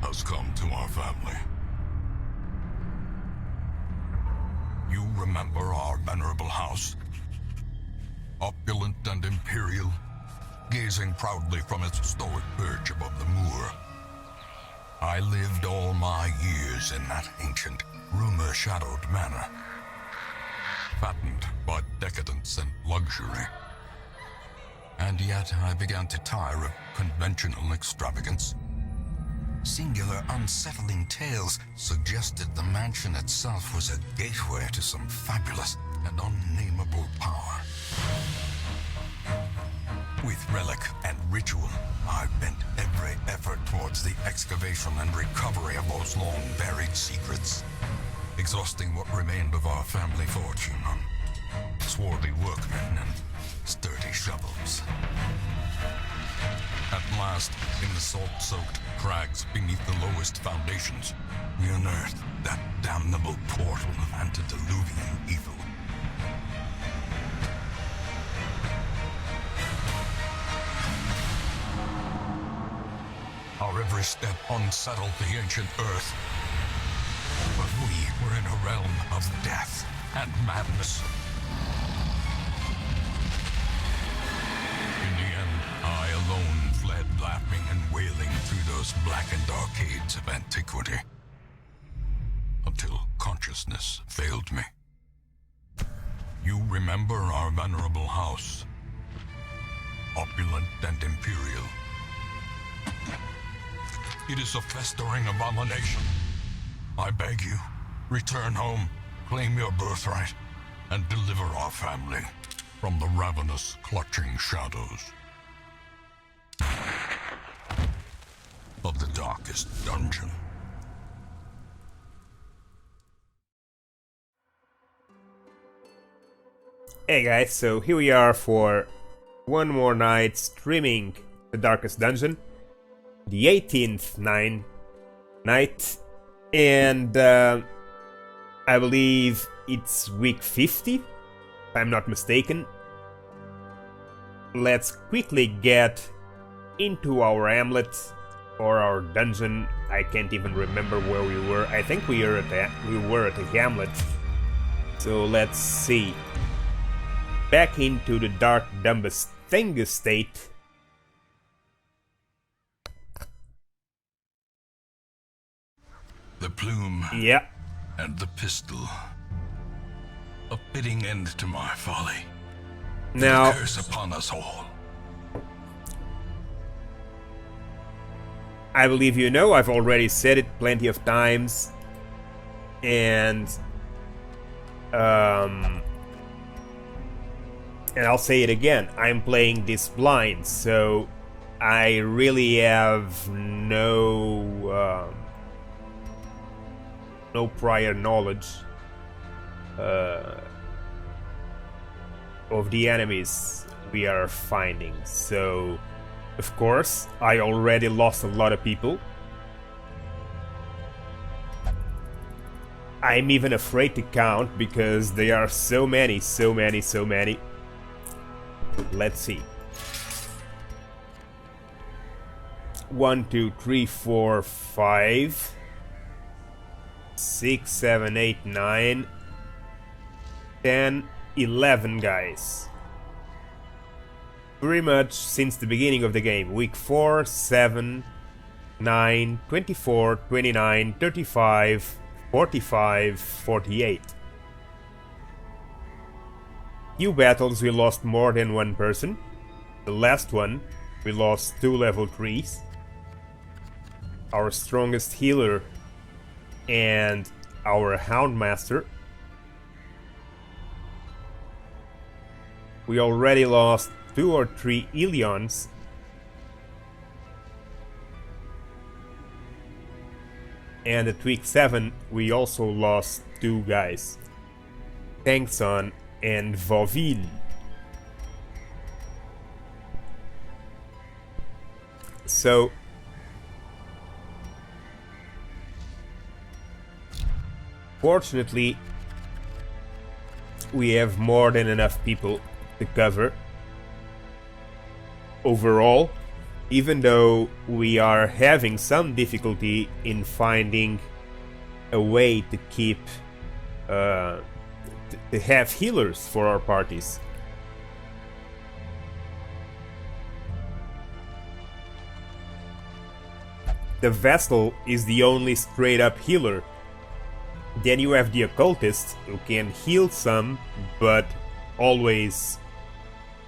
has come to our family. You remember our venerable house? Opulent and imperial, gazing proudly from its stoic perch above the moor. I lived all my years in that ancient, rumor-shadowed manor, fattened by decadence and luxury. And yet I began to tire of conventional extravagance. Singular, unsettling tales suggested the mansion itself was a gateway to some fabulous and unnameable power. With relic and ritual, I bent every effort towards the excavation and recovery of those long-buried secrets, exhausting what remained of our family fortune on swarthy workmen and sturdy shovels. At last, in the salt-soaked crags beneath the lowest foundations, we unearthed that damnable portal of antediluvian evil. Our every step unsettled the ancient earth, but we were in a realm of death and madness. In the end, I alone fled laughing and wailing through those blackened arcades of antiquity, until consciousness failed me. You remember our venerable house, opulent and imperial. It is a festering abomination. I beg you, return home, claim your birthright, and deliver our family from the ravenous, clutching shadows of the darkest dungeon. Hey guys, so here we are for one more night streaming the Darkest Dungeon, the 18th night, and I believe it's week 50, if I'm not mistaken. Let's quickly get into our hamlet, or our dungeon. I can't even remember where we were. I think we were at the hamlet. So let's see. Back into the Dark Dumbest Thing estate. The plume and the pistol. A fitting end to my folly. Now, a curse upon us all. I believe you know, I've already said it plenty of times, and I'll say it again. I'm playing this blind, so I really have no prior knowledge of the enemies we are finding. So, of course, I already lost a lot of people. I'm even afraid to count because there are so many. Let's see. 1, 2, 3, 4, 5, 6, 7, 8, 9, 10, 11 guys. Pretty much since the beginning of the game. Week 4, 7, 9, 24, 29, 35, 45, 48. Few battles we lost more than one person. The last one we lost 2 level 3s. Our strongest healer and our Houndmaster. We already lost 2 or 3 Ilions. And at week 7 we also lost 2 guys. Tankson and Vauville. So fortunately we have more than enough people to cover overall, even though we are having some difficulty in finding a way to keep to have healers for our parties. The Vessel is the only straight up healer. Then you have the Occultist, who can heal some, but always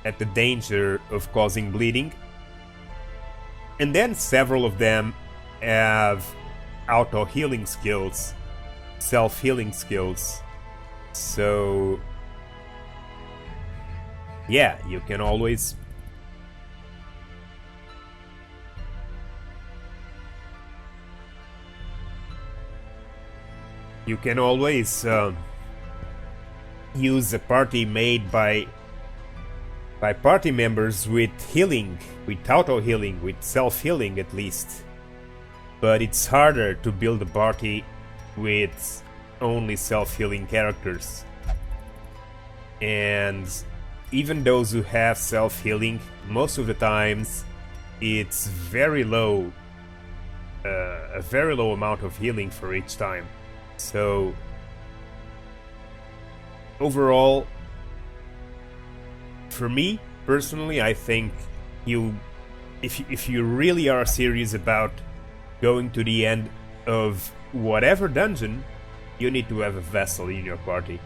at the danger of causing bleeding. And then several of them have auto-healing skills, self-healing skills. So yeah, you can always use a party made by party members with healing, with auto-healing, with self-healing at least. But it's harder to build a party with only self-healing characters. And even those who have self-healing, most of the times it's very low, a very low amount of healing for each time. So overall, for me personally, I think if you really are serious about going to the end of whatever dungeon, you need to have a Vessel in your party.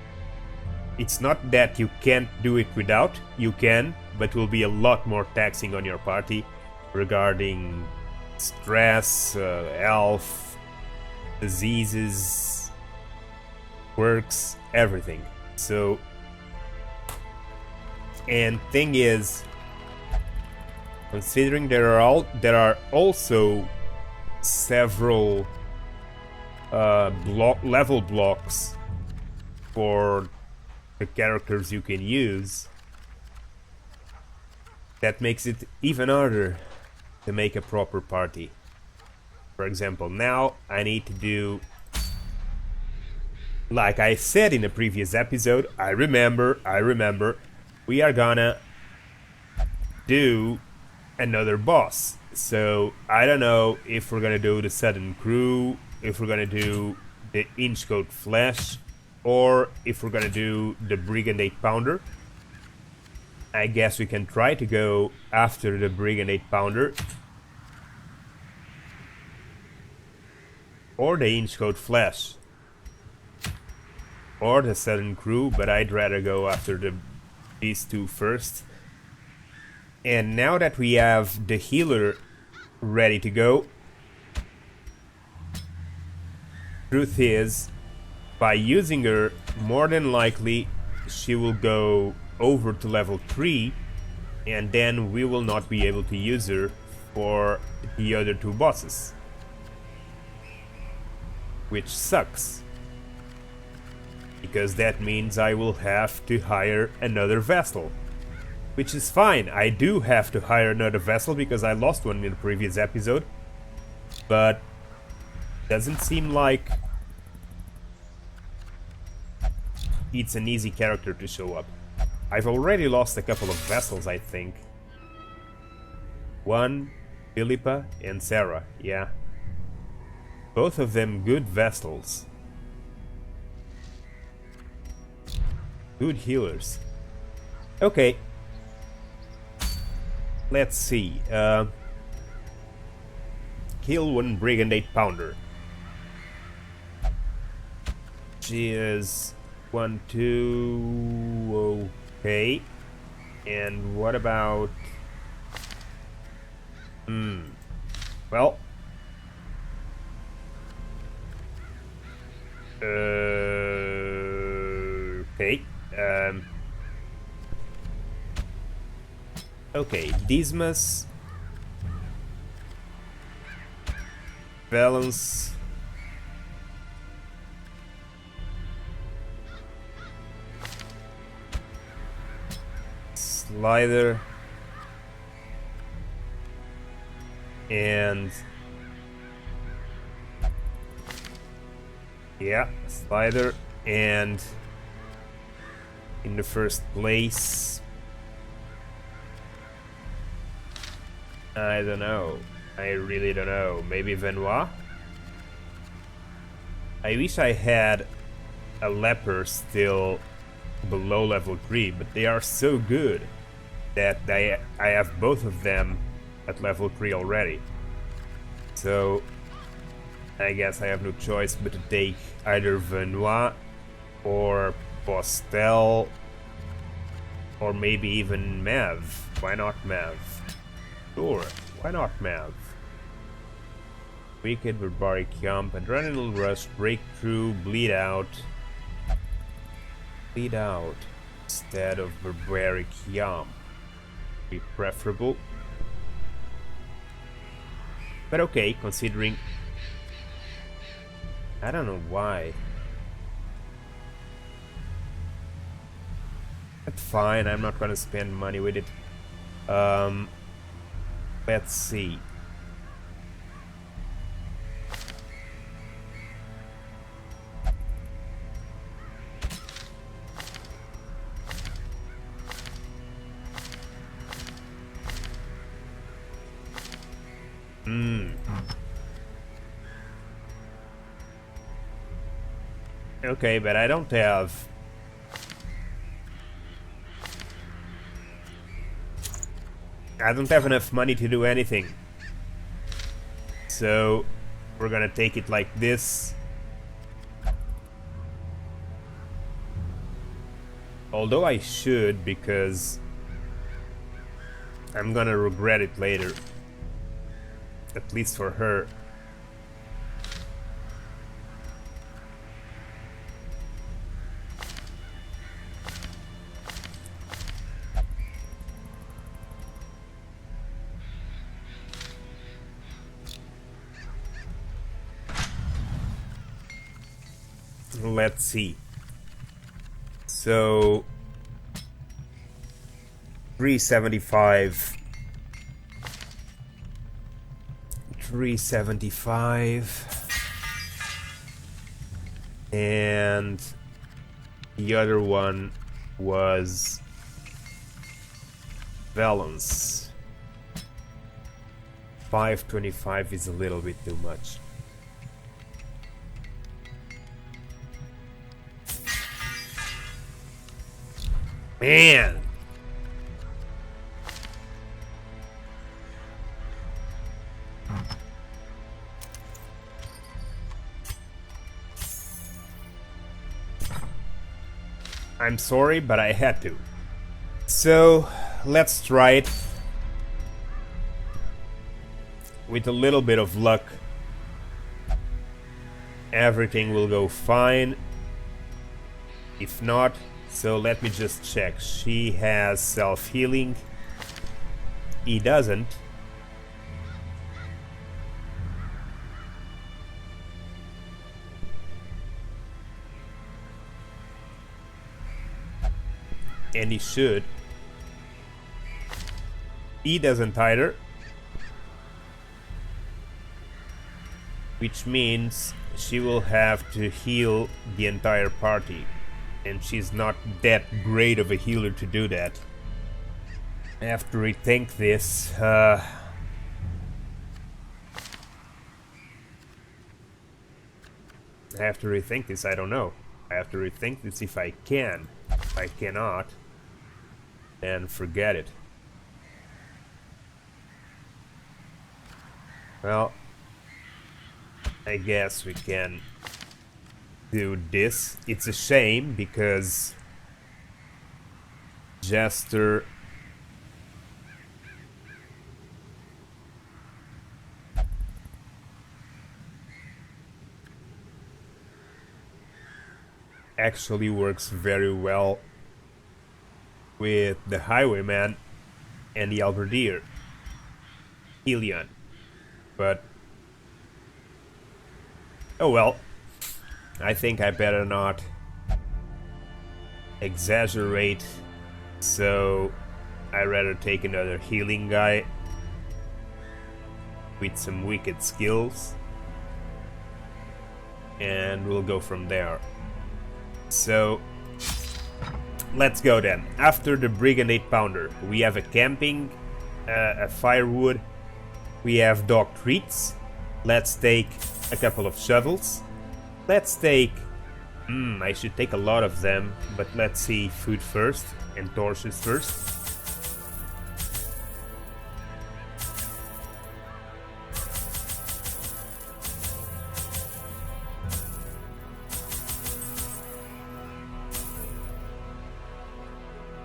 It's not that you can't do it without, you can, but it will be a lot more taxing on your party regarding stress, health, diseases, quirks, everything. So, and thing is, considering there are also several level blocks for the characters you can use, that makes it even harder to make a proper party. For example, now I need to do, like I said in a previous episode, I remember, we are gonna do another boss. So I don't know if we're gonna do the Sudden Crew, if we're gonna do the Inchoate Flesh, or if we're gonna do the Brigand 8 Pounder. I guess we can try to go after the Brigand 8 Pounder, or the Inchoate Flesh, or the Sudden Crew, but I'd rather go after these two first. And now that we have the healer ready to go, truth is, by using her, more than likely she will go over to level 3, and then we will not be able to use her for the other two bosses, which sucks, because that means I will have to hire another Vessel. Which is fine, I do have to hire another Vessel because I lost one in the previous episode. But doesn't seem like it's an easy character to show up. I've already lost a couple of Vessels, I think. One, Philippa and Sarah, yeah. Both of them good Vessels. Good healers. Okay. Let's see. Kill one Brigand 8 Pounder. She is 1, 2. Okay. And what about? Well. Okay. Okay, Dismas, Valence, Slider, and yeah, Slider, and in the first place I don't know. I really don't know. Maybe Venois? I wish I had a leper still below level 3, but they are so good that I have both of them at level 3 already. So I guess I have no choice but to take either Venois or Postel or maybe even Mav. Why not Mav? Sure, why not Mav? Wicked, Barbaric Jump, Adrenaline Rush, Breakthrough, Bleed Out. Bleed Out instead of Barbaric Jump. Be preferable. But okay, considering... I don't know why. That's fine, I'm not gonna spend money with it. Let's see. Okay, but I don't have... I don't have enough money to do anything. So, we're gonna take it like this. Although I should, because I'm gonna regret it later. At least for her. Let's see. So 375. 375. And the other one was Valence. 525 is a little bit too much. Man! I'm sorry, but I had to. So, let's try it. With a little bit of luck, everything will go fine. If not, so let me just check. She has self-healing. He doesn't. And he should. He doesn't either. Which means she will have to heal the entire party. And she's not that great of a healer to do that. I have to rethink this. I have to rethink this, I don't know. I have to rethink this if I can. If I cannot, then forget it. Well, I guess we can do this. It's a shame because Jester actually works very well with the Highwayman and the Halberdier, Helion. But oh well. I think I better not exaggerate, so I'd rather take another healing guy with some wicked skills, and we'll go from there. So let's go then. After the Brigand 8-pounder, we have a camping, a firewood, We have dog treats. Let's take a couple of shovels. Let's take... I should take a lot of them, but let's see, food first and torches first.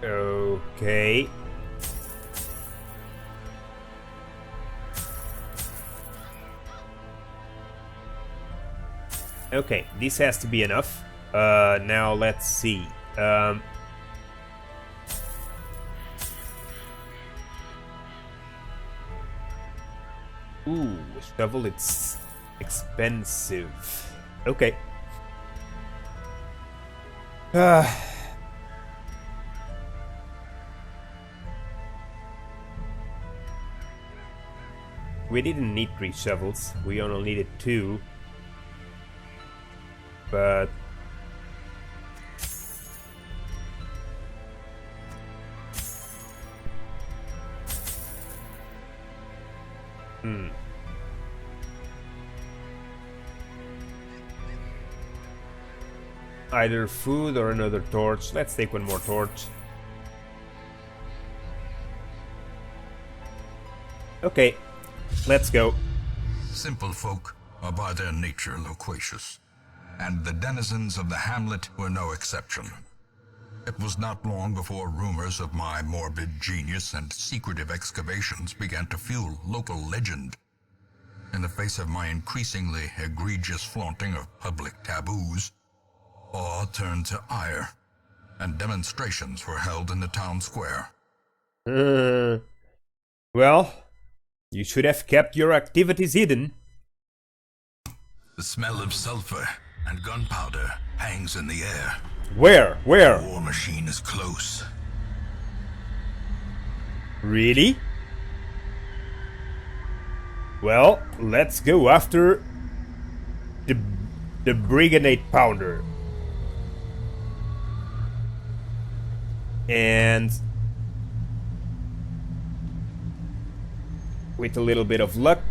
Okay. Okay, this has to be enough. Now let's see. Ooh, a shovel, it's expensive. Okay. We didn't need 3 shovels, we only needed 2. But... either food or another torch. Let's take one more torch. Okay, let's go. Simple folk are by their nature loquacious, and the denizens of the hamlet were no exception. It was not long before rumors of my morbid genius and secretive excavations began to fuel local legend. In the face of my increasingly egregious flaunting of public taboos, awe turned to ire, and demonstrations were held in the town square. Well, you should have kept your activities hidden. The smell of sulfur and gunpowder hangs in the air. Where? Where? The war machine is close. Really? Well, let's go after the Brigade Pounder. And with a little bit of luck,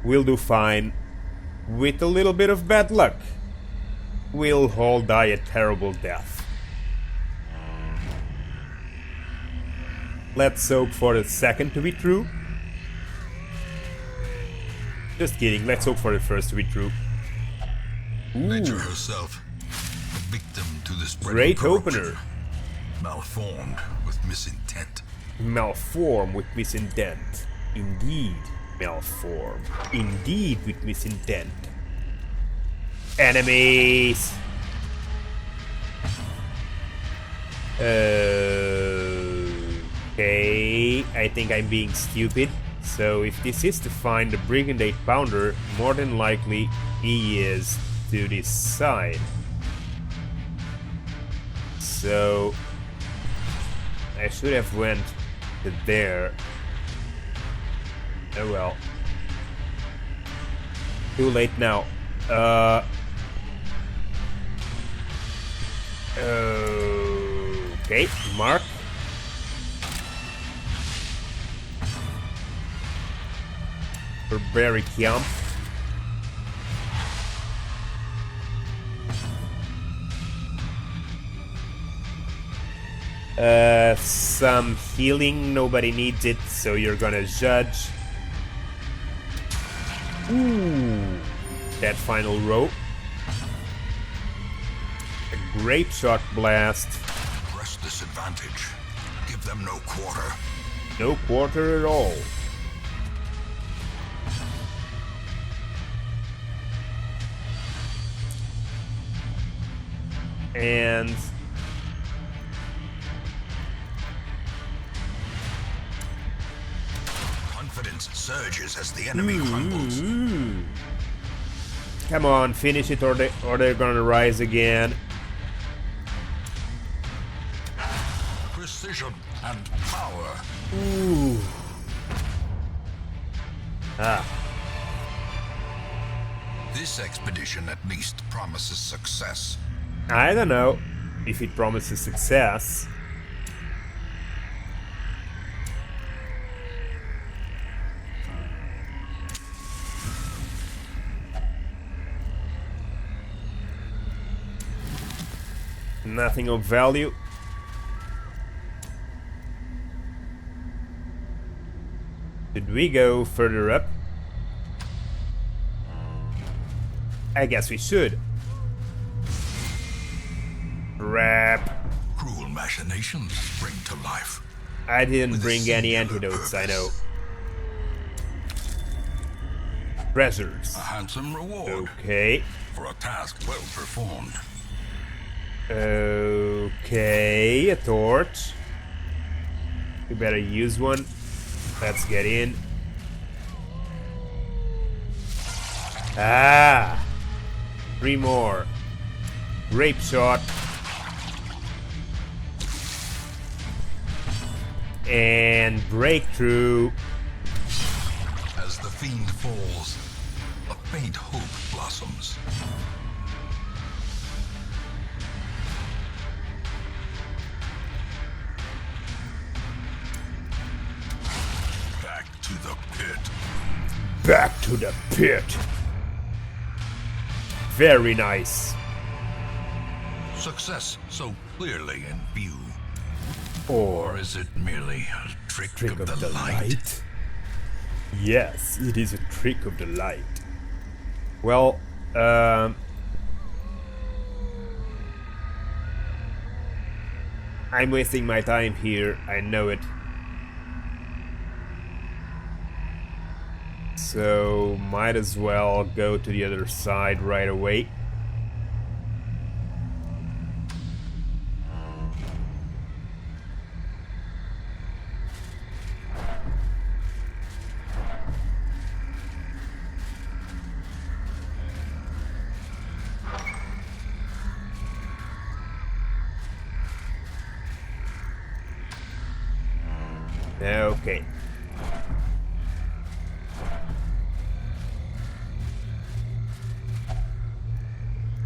we'll do fine. With a little bit of bad luck, we'll all die a terrible death. Let's hope for the second to be true. Just kidding, let's hope for the first to be true. Nature herself, a victim to this Great opener. Malformed with misintent. Malform with misintent. Indeed, malform. Indeed, with misintent. Enemies! Okay, I think I'm being stupid. So if this is to find the Brigade Pounder, more than likely he is to this side. So I should have went to there. Oh well. Too late now. Okay, mark. Barbaric Yump. Some healing, nobody needs it, so you're gonna judge. Ooh, that final row. A great shot blast. Press this advantage. Give them no quarter. No quarter at all. And confidence surges as the enemy crumbles. Come on, finish it, or they're gonna rise again. Precision and power. Ooh. Ah. This expedition at least promises success. I don't know. if it promises success. Nothing of value. Should we go further up? I guess we should. Crap. Cruel machinations bring to life. I didn't With a bring any singular antidotes, I purpose. know. Treasures. A handsome reward Okay. for a task well performed. Okay, a torch. We better use one. Let's get in. Ah! 3 more. Grape shot. And breakthrough. As the fiend falls, a faint hope blossoms. Back to the pit. Back to the pit. Very nice. Success so clearly in view. Or Or is it merely a trick, trick of the light? Yes, it is a trick of the light. Well, I'm wasting my time here, I know it. So, might as well go to the other side right away. Okay.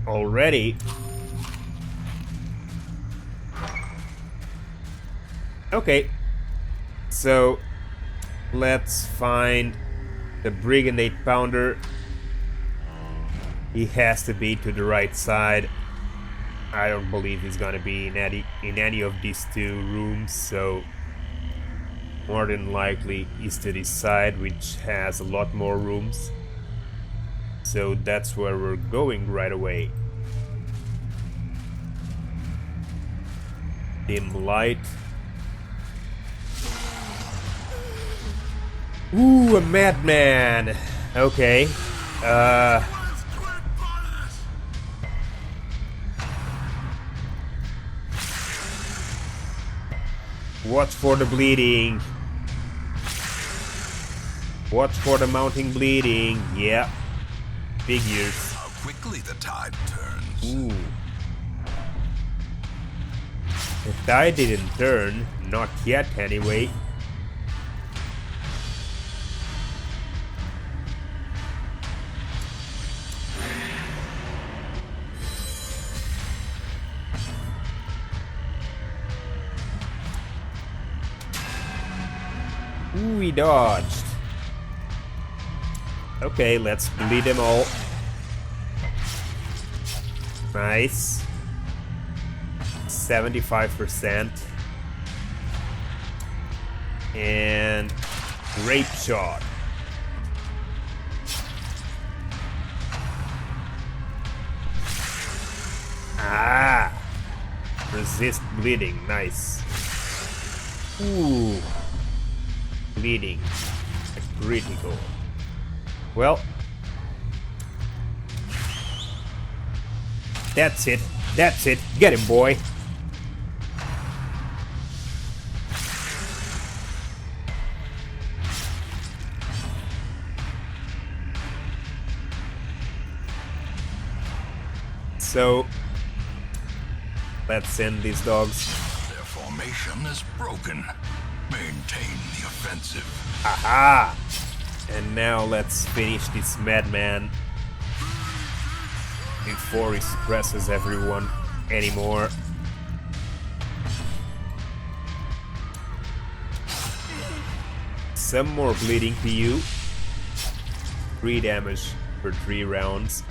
Already. Okay. So, let's find the Brigand 8-pounder. He has to be to the right side. I don't believe he's gonna be in any of these 2 rooms, so more than likely is to this side, which has a lot more rooms. So that's where we're going right away. Dim light. Ooh, a madman! Okay. Watch for the bleeding. Watch for the mounting bleeding. Yeah. Figures. How quickly the tide turns. Ooh. The tide didn't turn. Not yet, anyway. Ooh, we dodged. Okay, let's bleed them all. Nice. 75%. And grape shot. Ah! Resist bleeding, nice. Ooh. Bleeding. A critical. Well. That's it. That's it. Get him, boy. So, let's send these dogs. Their formation is broken. Maintain the offensive. Aha! And now let's finish this madman before he suppresses everyone anymore. some more bleeding to you. 3 damage for 3 rounds.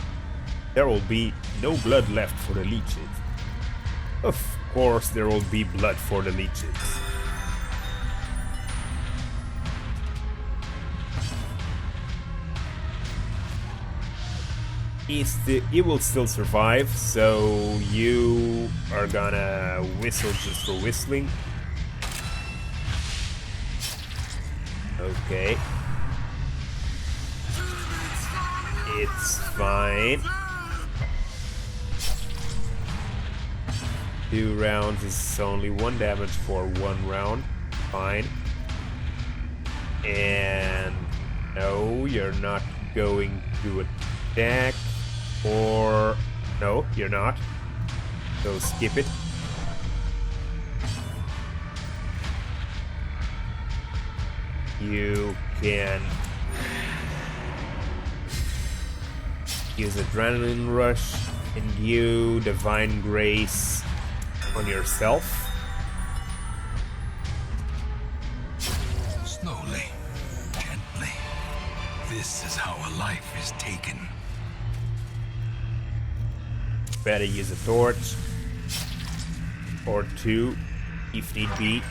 There will be no blood left for the leeches. Of course there will be blood for the leeches. He will still survive, so you are gonna whistle just for whistling. Okay. It's fine. 2 rounds is only 1 damage for 1 round. Fine. And no, you're not going to attack. Or no, you're not. So skip it. You can use Adrenaline Rush and you Divine Grace on yourself. Slowly, gently. This is how a life is taken. Better use a torch. Or 2, if need be.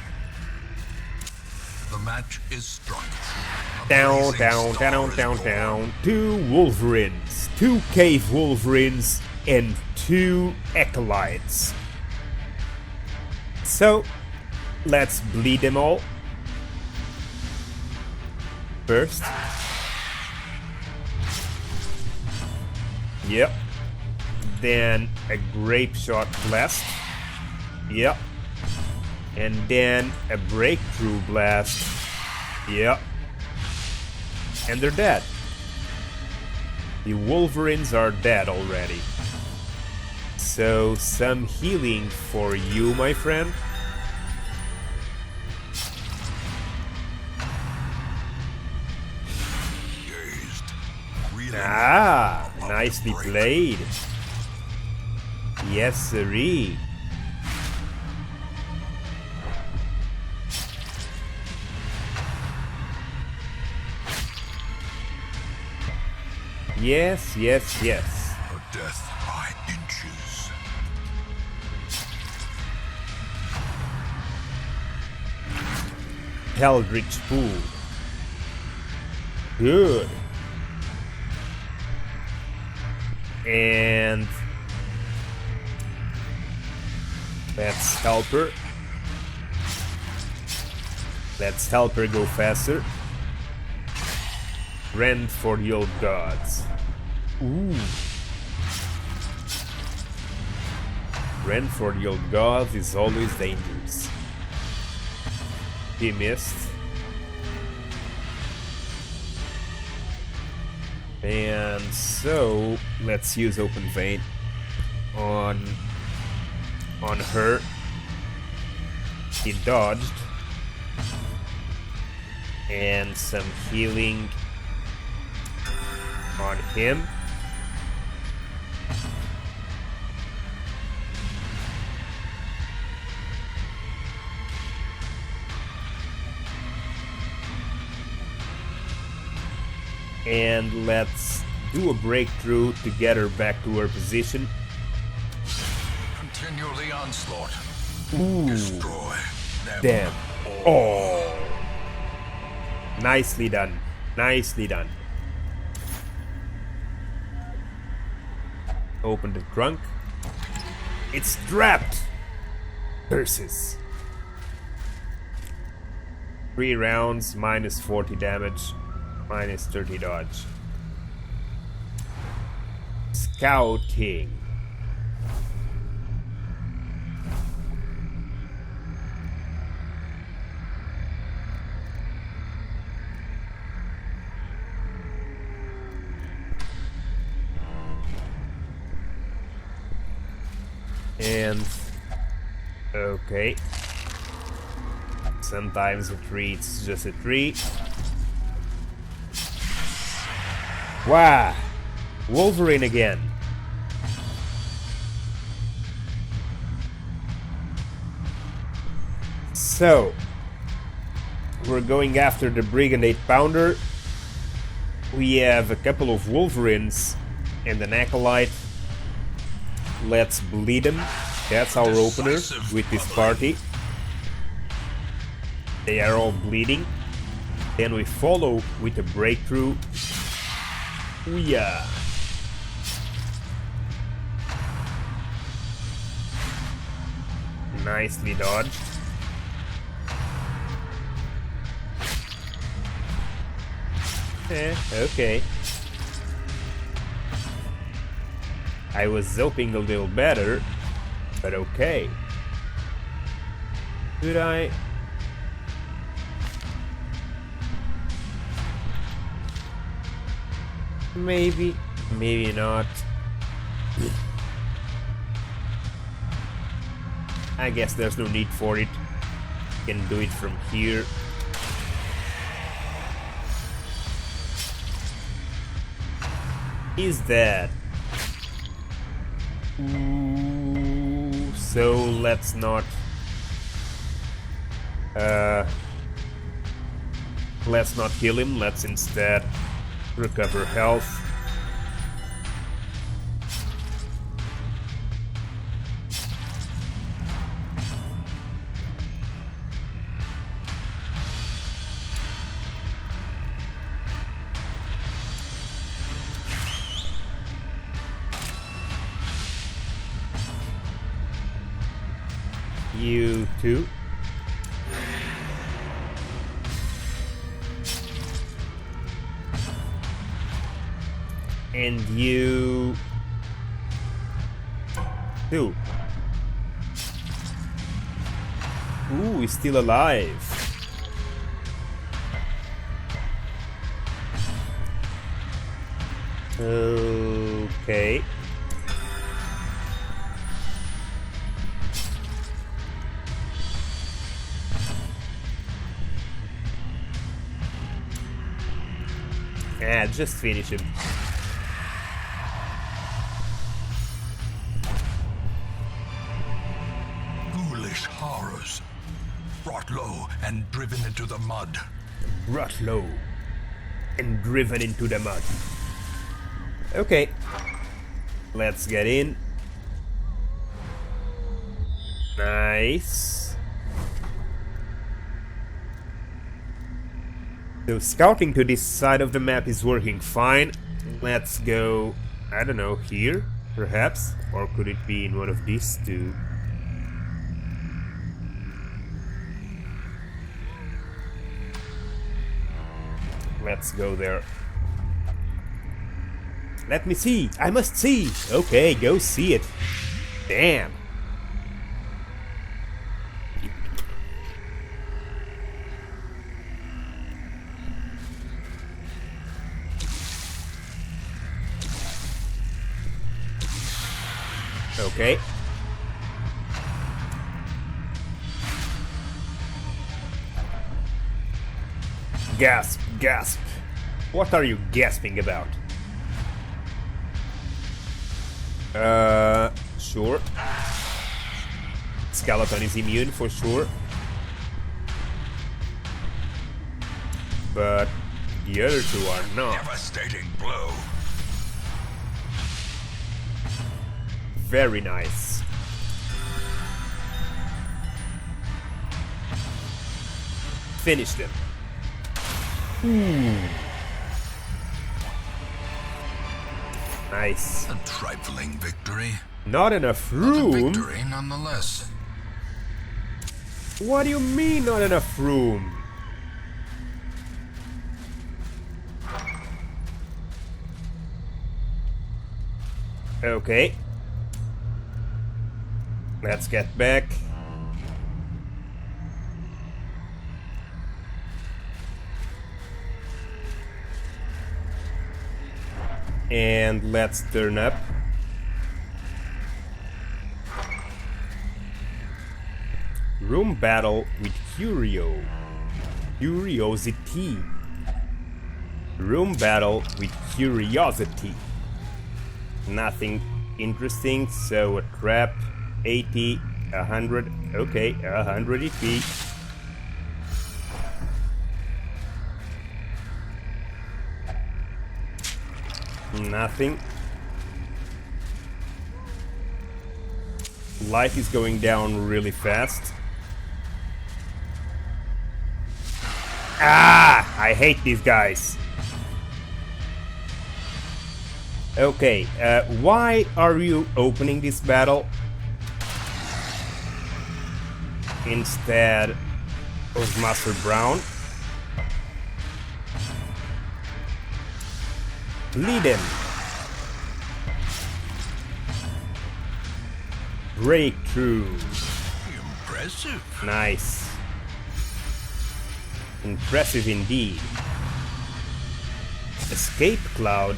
The match is struck. Down, down, down, down, down. 2 Wolverines. 2 Cave Wolverines. And 2 Acolytes. So, let's bleed them all. First. Yep. Then a Grape Shot Blast. Yep. And then a Breakthrough Blast. Yep. And they're dead. The Wolverines are dead already. So, some healing for you, my friend. Ah, nicely played. Yes, sirree. Yes, yes, yes. A death by inches. Eldritch Pool. Good. And let's help her. Let's help her go faster. Rend for the old gods. Ooh. Rend for the old gods is always dangerous. He missed. And so let's use Open Vein on her. He dodged. And some healing on him. And let's do a breakthrough to get her back to her position. Continue the onslaught. Ooh. Destroy them. Damn. Oh. Nicely done. Nicely done. Open the trunk. It's trapped. Curses. 3 rounds, minus 40 damage, minus 30 dodge. Scouting. And okay. Sometimes a tree, it's just a tree. Wow! Wolverine again. So we're going after the Brigand 8-pounder. We have a couple of Wolverines and an Acolyte. Let's bleed them. That's our opener with this party. They are all bleeding. Then we follow with a breakthrough. Yeah. Nicely dodged. Okay. I was hoping a little better, but okay. Could I? Maybe, maybe not. I guess there's no need for it. Can do it from here. Is that? Ooh, so let's not. Let's not kill him. Let's instead recover health. You too. And you too. Ooh, he's still alive. Okay. Just finish him. Ghoulish horrors, brought low and driven into the mud. Brought low and driven into the mud. Okay, let's get in. Nice. So scouting to this side of the map is working fine. Let's go, I don't know, here, perhaps? Or could it be in one of these two? Let's go there. Let me see! I must see! Okay, go see it. Damn! Okay. Gasp, gasp. What are you gasping about? Sure. Skeleton is immune for sure. But the other two are not. Devastating blow. Very nice. Finish them. Nice. A trifling victory. Not enough But a room? victory nonetheless. What do you mean not enough room? Okay. Let's get back. And let's turn up. Room battle with Curiosity. Room battle with Curiosity. Nothing interesting, so a trap. 80, 100, okay, 100 EP. Nothing. Life is going down really fast. Ah! I hate these guys. Okay, why are you opening this battle instead of Master Brown? Lead him. Breakthrough. Impressive. Nice. Impressive indeed. Escape Cloud.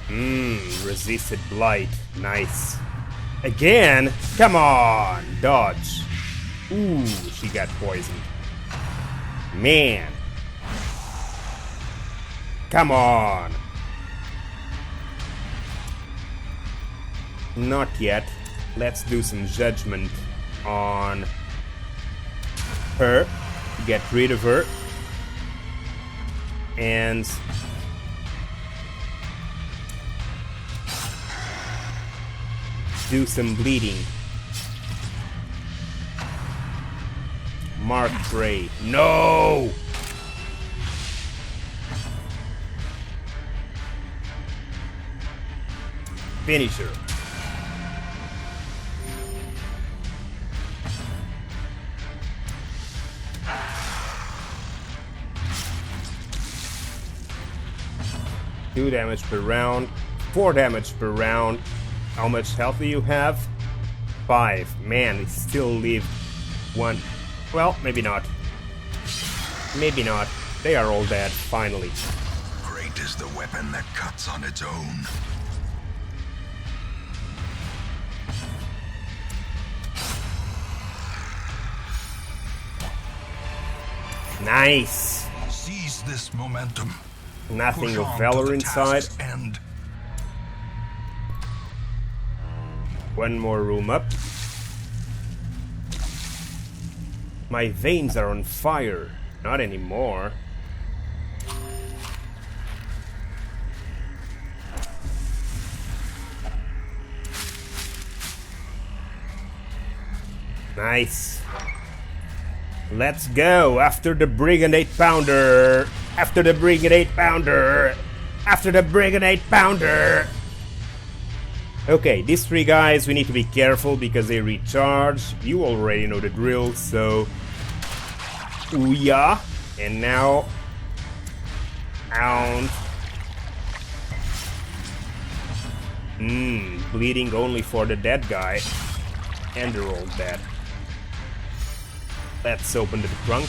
Resisted Blight. Nice. Again? Come on! Dodge. Ooh, she got poisoned. Man. Come on. Not yet. Let's do some judgment on her. Get rid of her. And do some bleeding. Mark Prey. No! Finish her. Two damage per round, 4 damage per round. How much health do you have? 5. Man, it still leave 1. Well, maybe not. Maybe not. They are all dead, finally. Great is the weapon that cuts on its own. Nice! Seize this momentum. Nothing Push of on valor to the inside. task's end. One more room up. My veins are on fire. Not anymore. Nice. Let's go after the Brigand 8-pounder. After the Brigand 8-pounder. After the Brigand 8-pounder. Okay, these 3 guys, we need to be careful because they recharge. You already know the drill, so... Ouya. And now... Out. Bleeding only for the dead guy. And they're all dead. Let's open the trunk.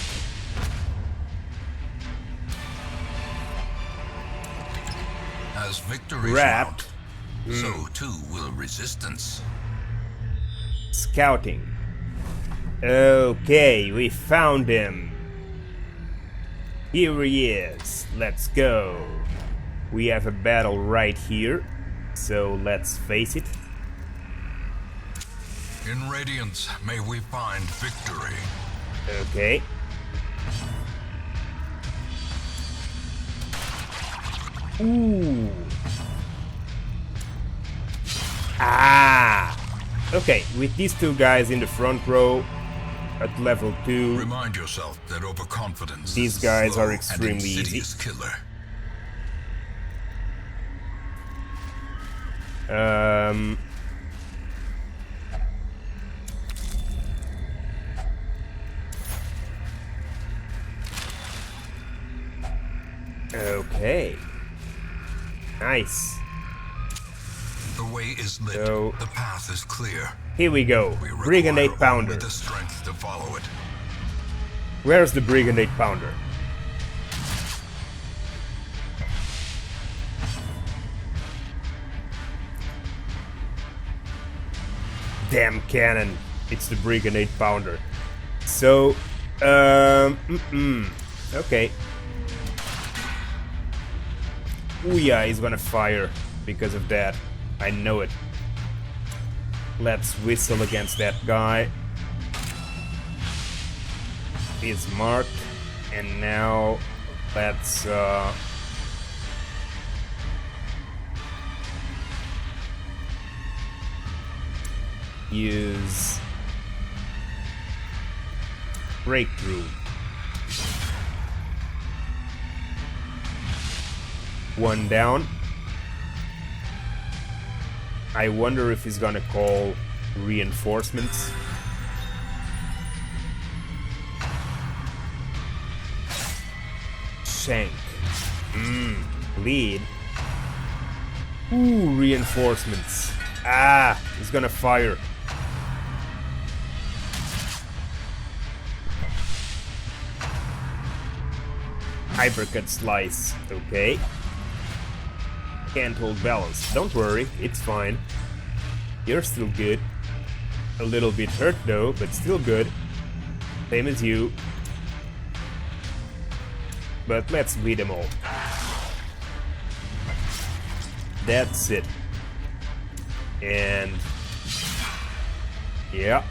As victory Wrapped. so too will resistance. Scouting. Okay, we found him. Here he is. Let's go. We have a battle right here, so let's face it. In Radiance, may we find victory. Okay. Ooh. Ah. Okay, with these 2 guys in the front row at level 2, Remind yourself that overconfidence these is guys slow are extremely and easy. insidious killer. Okay. Nice. The way is lit. So- the path is clear. Here we go. We Brigand require 8-pounder. only the strength to follow it. Where's the Brigand 8-pounder? Damn cannon. It's the Brigand 8-pounder. So, okay. Ouya is gonna fire because of that. I know it. Let's whistle against that guy. He's marked. And now let's use breakthrough. One down. I wonder if he's gonna call reinforcements. Shank. Lead. Ooh, reinforcements. Ah, he's gonna fire. Hypercut slice. Okay. Can't hold balance. Don't worry, it's fine. You're still good. A little bit hurt though, but still good. Same as you. But let's bleed them all. That's it. And... yeah.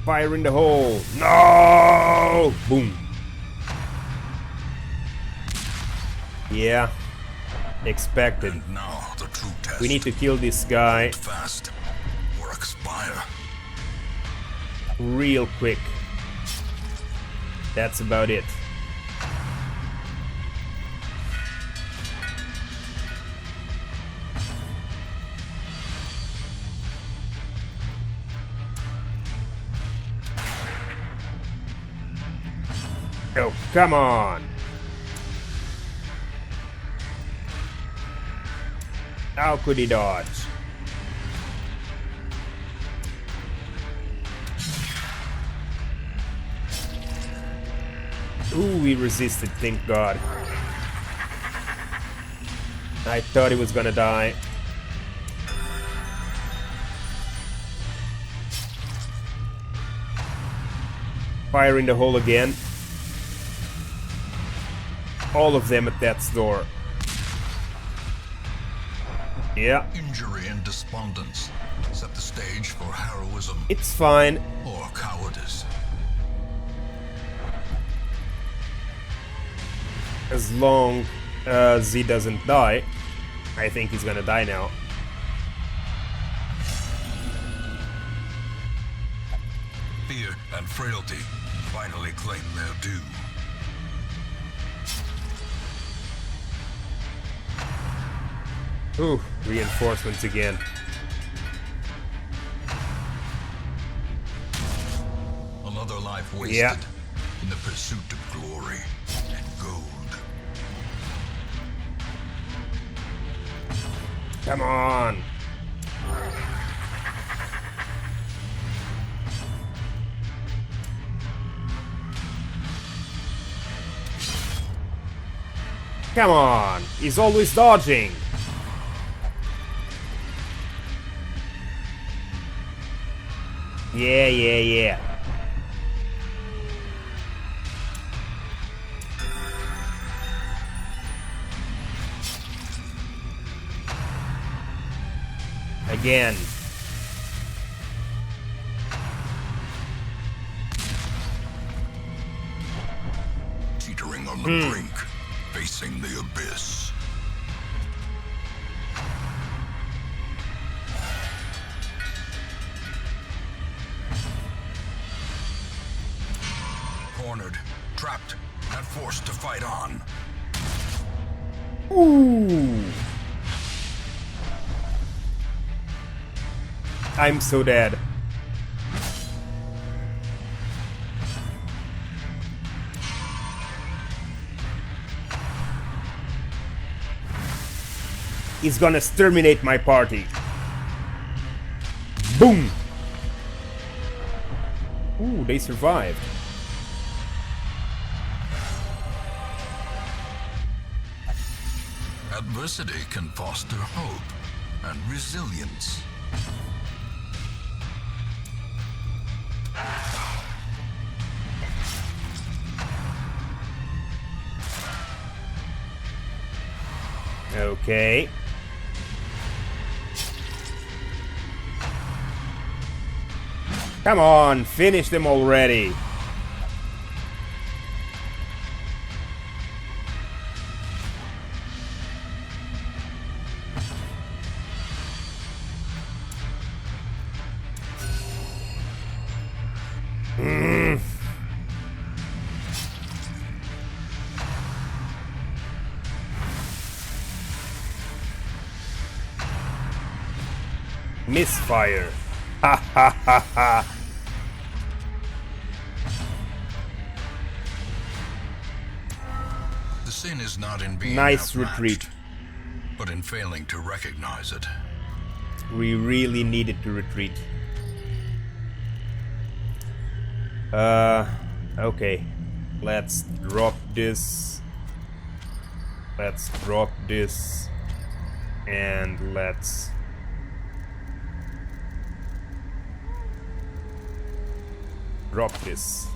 Fire in the hole. No! Boom. Yeah. Expected. And now the true test. We need to kill this guy Fast or expire. real quick. That's about it. Oh, come on! How could he dodge? Ooh, he resisted, thank God. I thought he was gonna die. Fire in the hole again. All of them at death's door. Yeah. Injury and despondence set the stage for heroism It's fine. or cowardice. As long as he doesn't die. I think he's gonna die now. Fear and frailty finally claim their due. Ooh, reinforcements again. Another life wasted Yeah. in the pursuit of glory and gold. Come on! Come on! He's always dodging! Yeah, yeah, yeah. Again. Teetering on the brink, facing the abyss. Cornered, trapped, and forced to fight on. Ooh! I'm so dead. He's gonna exterminate my party. Boom! Ooh, they survived. Adversity can foster hope and resilience. Okay. Come on, finish them already. Misfire. Ha ha ha ha. The sin is not in being Nice outmatched, retreat. but in failing to recognize it. We really needed to retreat. Okay. Let's drop this. Let's drop this. And let's drop this.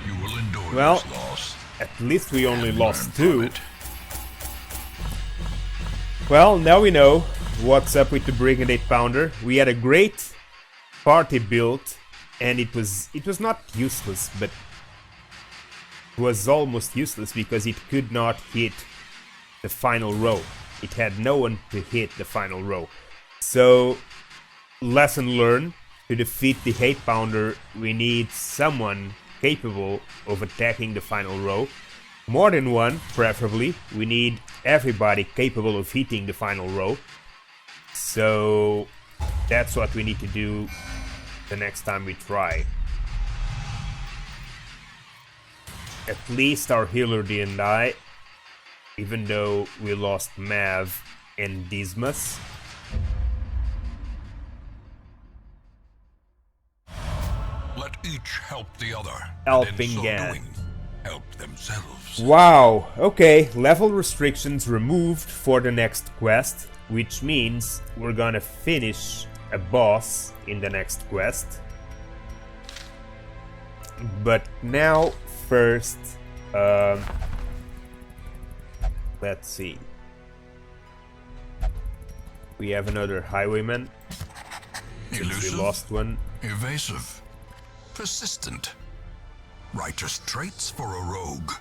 You will endure Well, this loss. at least we only and lost learn from 2. it. Well, now we know what's up with the Brigand 8 Pounder. We had a great party built, and it was not useless, but it was almost useless because it could not hit the final row. It had no one to hit the final row. So, lesson learned: to defeat the 8 Pounder, we need someone capable of attacking the final row. More than one, preferably. We need everybody capable of hitting the final row. So that's what we need to do the next time we try. At least our healer didn't die, even though we lost Mav and Dismas. Let each help the other. Helping and in so Gan. doing, help themselves. Wow, okay, level restrictions removed for the next quest, which means we're gonna finish a boss in the next quest. But now, first, let's see. We have another highwayman. Since Elusive, we lost one. evasive, persistent. Righteous traits for a rogue.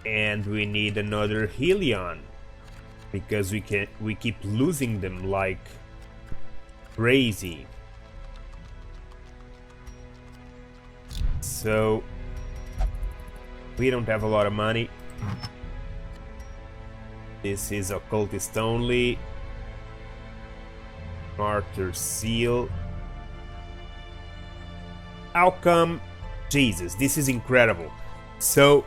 And we need another Helion, because we keep losing them like crazy. So we don't have a lot of money. This is occultist only. Martyr seal. How come? Jesus, this is incredible. So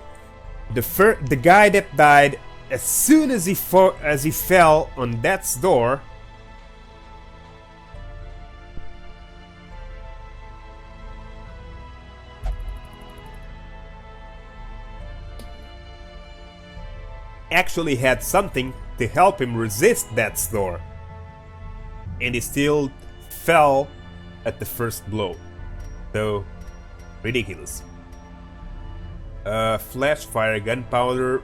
the guy that died as soon as he fell on death's door, actually had something to help him resist death's door, and he still fell at the first blow. So ridiculous. Flash fire, gunpowder,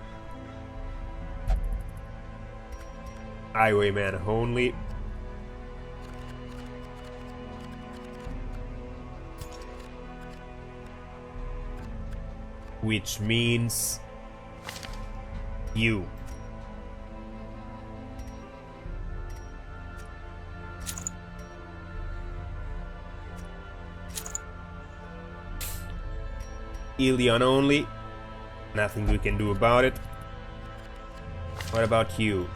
highwayman only. Which means you. Ilion only. Nothing we can do about it. What about you?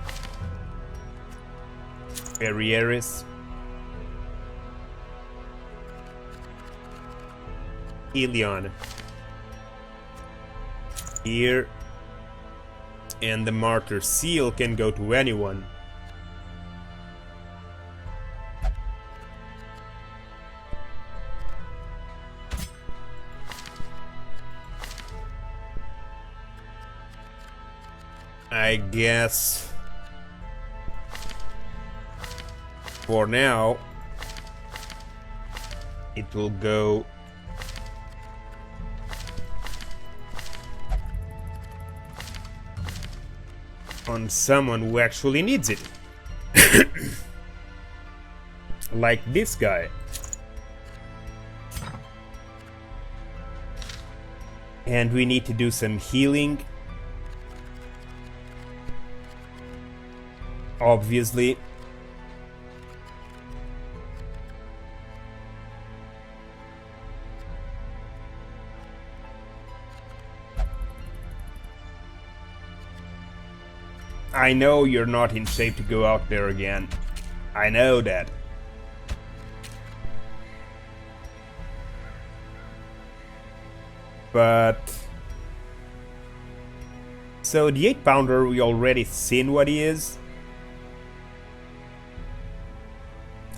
Ferrieris. Ilion. Here. And the Martyr Seal can go to anyone. I guess for now it will go on someone who actually needs it. Like this guy. And we need to do some healing. Obviously. I know you're not in shape to go out there again. I know that. But... So the 8-pounder, we already seen what he is.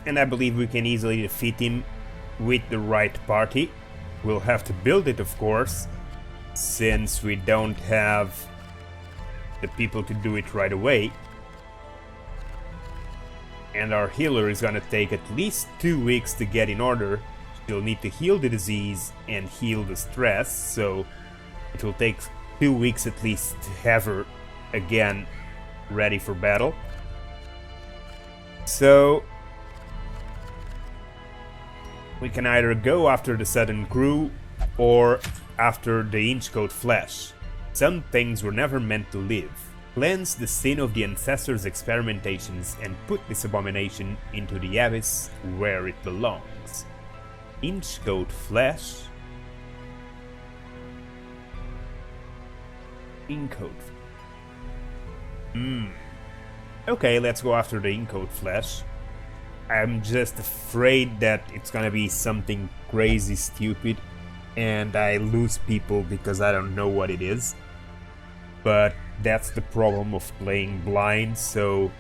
And I believe we can easily defeat him with the right party. We'll have to build it, of course, since we don't have the people to do it right away. And our healer is gonna take at least 2 weeks to get in order. She'll need to heal the disease and heal the stress, so it will take 2 weeks at least to have her again ready for battle. So we can either go after the Sudden Crew or after the Inchoate Flesh. Some things were never meant to live. Cleanse the sin of the ancestors' experimentations and put this abomination into the abyss where it belongs. Inchoate Flesh. Inchoate. Okay, let's go after the Inchoate Flesh. I'm just afraid that it's gonna be something crazy stupid and I lose people because I don't know what it is. But that's the problem of playing blind, so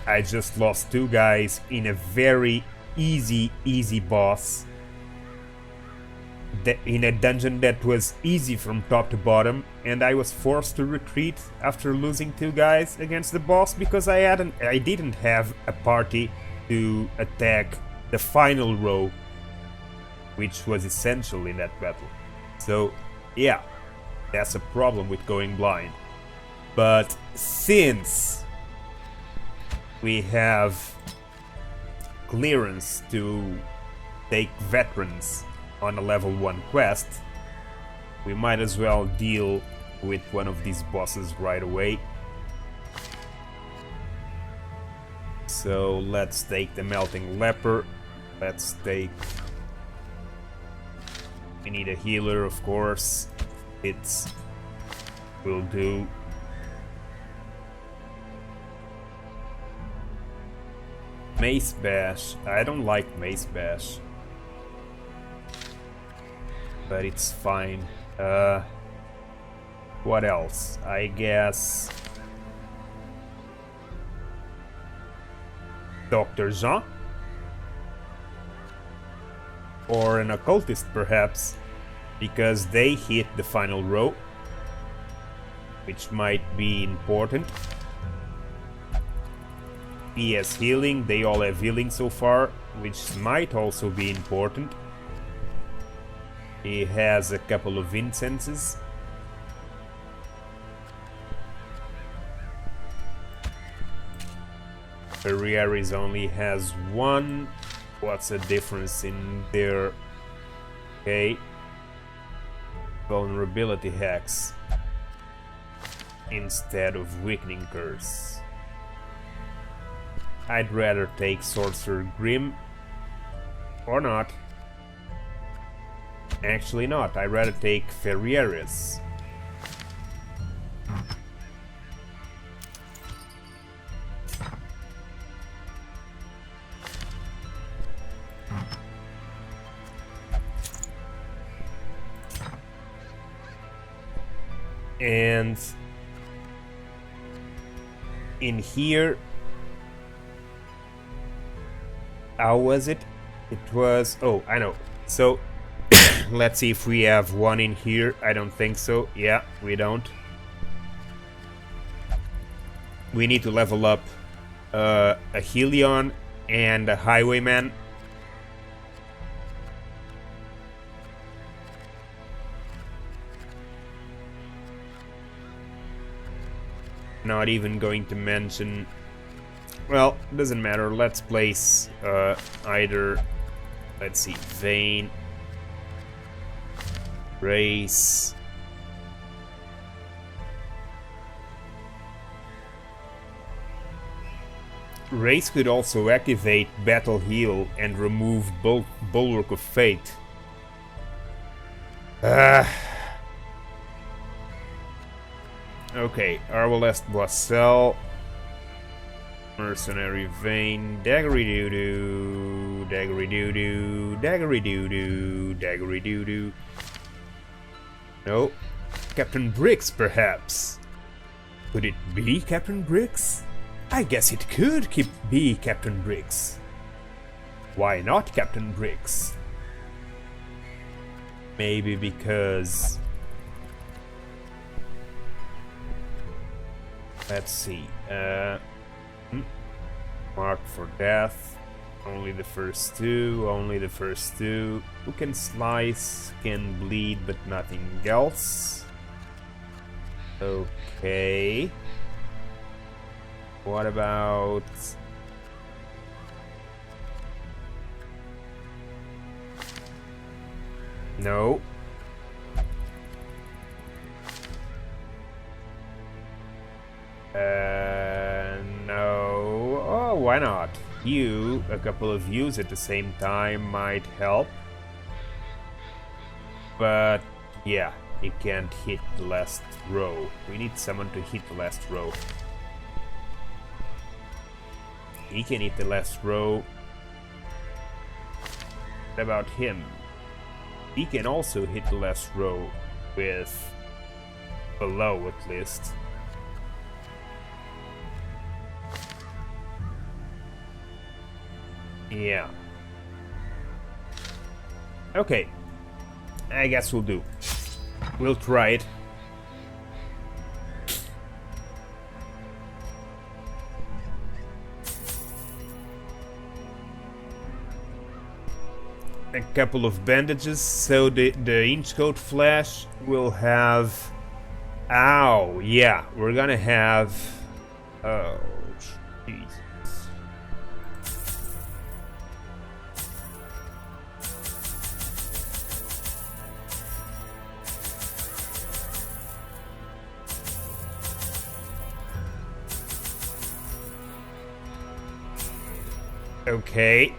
I just lost 2 guys in a very easy boss. In a dungeon that was easy from top to bottom, and I was forced to retreat after losing 2 guys against the boss because I didn't have a party to attack the final row, which was essential in that battle. So yeah, that's a problem with going blind. But since we have clearance to take veterans on a level 1 quest, we might as well deal with one of these bosses right away. So let's take the Melting Leper. Let's take... We need a healer, of course. It will do. Mace Bash. I don't like Mace Bash, but it's fine. What else? I guess Dr. Jean? Or an occultist, perhaps, because they hit the final row, which might be important. He has healing, they all have healing so far, which might also be important. He has a couple of incenses. Ferriaris only has 1. What's the difference in their... Okay. Vulnerability hacks instead of weakening curse. I'd rather take Sorcerer Grim. Or not. Actually not, I'd rather take Ferriaris. And in here, how was it? It was, oh, I know. So let's see if we have 1 in here. I don't think so. Yeah, we don't. We need to level up a Helion and a Highwayman. Not even going to mention... Well, doesn't matter. Let's place either... Let's see, Vein... Race... Race could also activate Battle Heal and remove Bulwark of Fate. Okay, Arbalest Boissel, Mercenary Vein, Daggery Doo-Doo, Daggery Doo-Doo, Daggery Doo-Doo, Daggery Doo-Doo. No, Captain Briggs, perhaps. Could it be Captain Briggs? I guess it could be Captain Briggs. Why not Captain Briggs? Maybe because... Let's see. Mark for death. Only the first two. Only the first two. Who can slice, can bleed, but nothing else. Okay. What about... No. No. Oh, why not? You, a couple of views at the same time might help. But, yeah, it can't hit the last row. We need someone to hit the last row. He can hit the last row. What about him? He can also hit the last row with below at least. Yeah. Okay. I guess we'll do. We'll try it. A couple of bandages, so the Inchoate Flesh will have... Ow, yeah, we're gonna have... Oh, Jesus. Okay.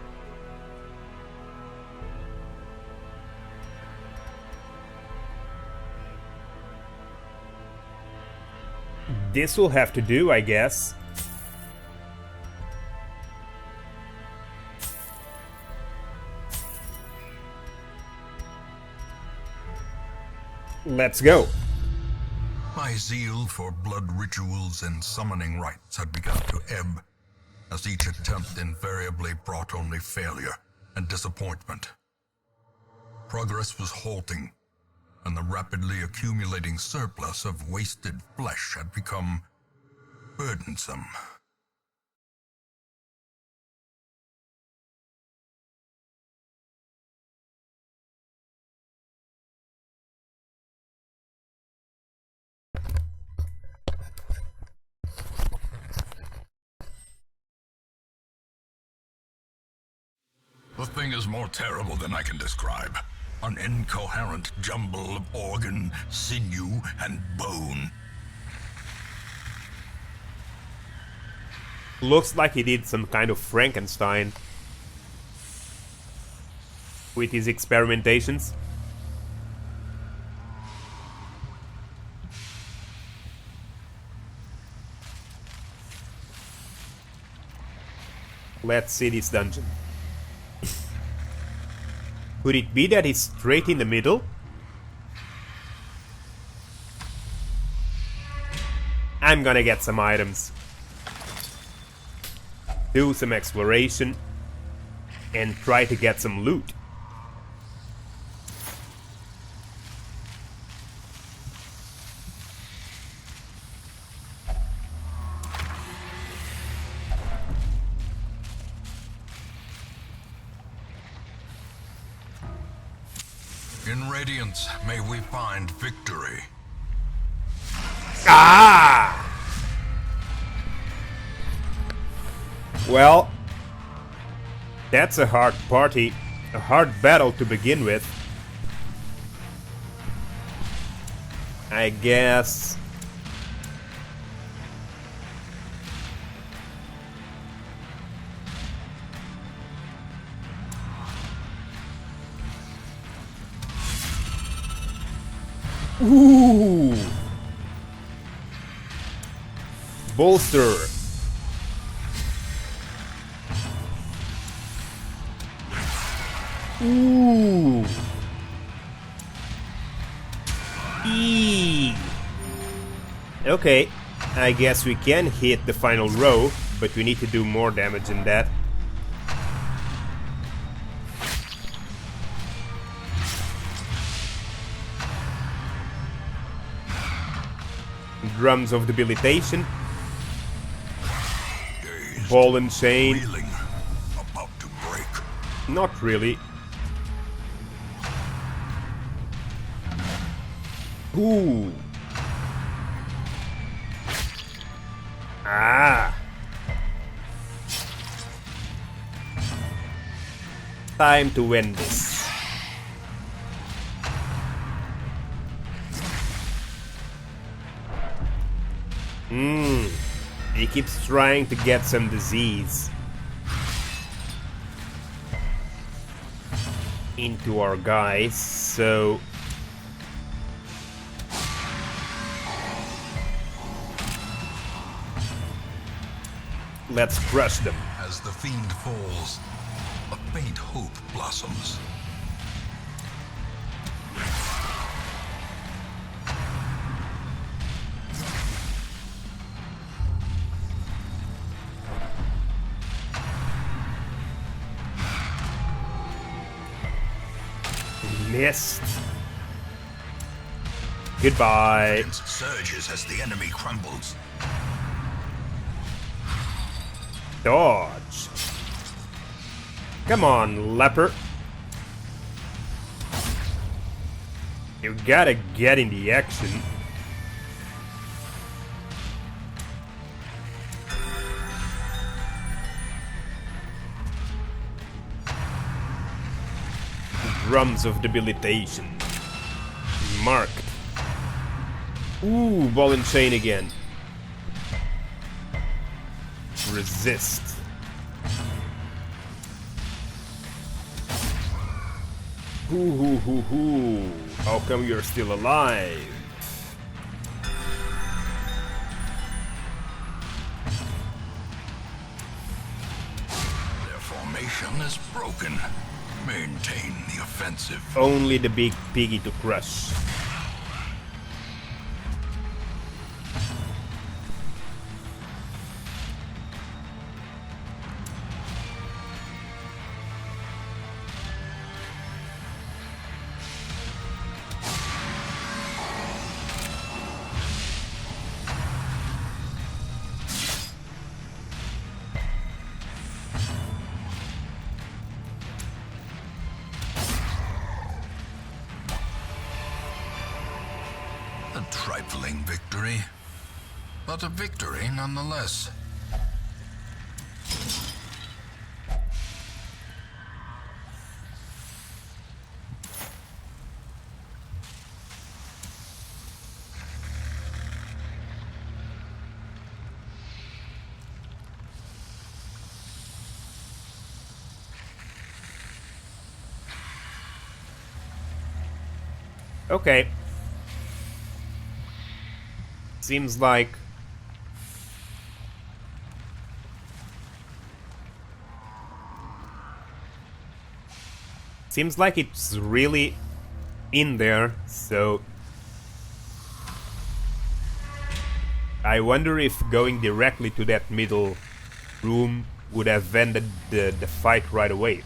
This will have to do, I guess. Let's go. My zeal for blood rituals and summoning rites had begun to ebb, as each attempt invariably brought only failure and disappointment. Progress was halting, and the rapidly accumulating surplus of wasted flesh had become burdensome. The thing is more terrible than I can describe. An incoherent jumble of organ, sinew, and bone. Looks like he did some kind of Frankenstein with his experimentations. Let's see this dungeon. Could it be that it's straight in the middle? I'm gonna get some items. Do some exploration. And try to get some loot. In Radiance, may we find victory. Ah! Well, that's a hard party, a hard battle to begin with. I guess. Ooh! Bolster. Ooh! Eee! Okay, I guess we can hit the final row, but we need to do more damage than that. Drums of debilitation. Ball and chain. Reeling, about to break. Not really. Ooh. Ah. Time to win this. He keeps trying to get some disease into our guys, so let's crush them. As the fiend falls, a faint hope blossoms. Missed. Goodbye. It surges as the enemy crumbles. Dodge. Come on, leper. You gotta get in the action. Drums of debilitation. Marked. Ooh, ball and chain again. Resist. Hoo. How come you're still alive? Their formation is broken. Maintain the offensive. Only the big piggy to crush. A trifling victory, but a victory nonetheless. Okay. Seems like it's really in there, so I wonder if going directly to that middle room would have ended the fight right away.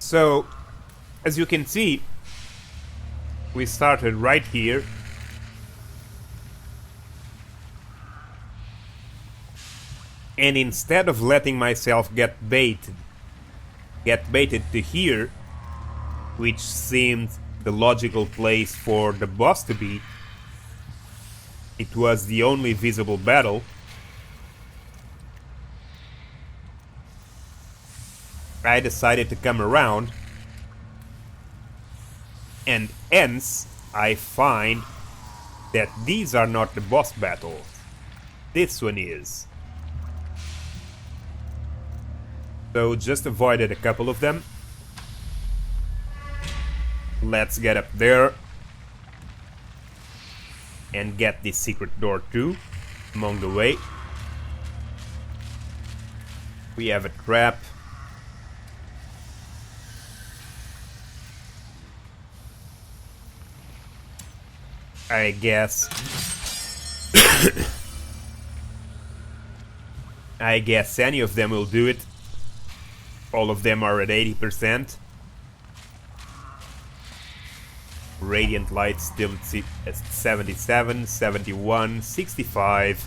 So, as you can see, we started right here. And instead of letting myself get baited to here, which seemed the logical place for the boss to be, it was the only visible battle. I decided to come around, and hence I find that these are not the boss battles. This one is. So just avoided a couple of them. Let's get up there and get this secret door too along the way. We have a trap. I guess I guess any of them will do it. All of them are at 80%. Radiant light still at 77, 71, 65.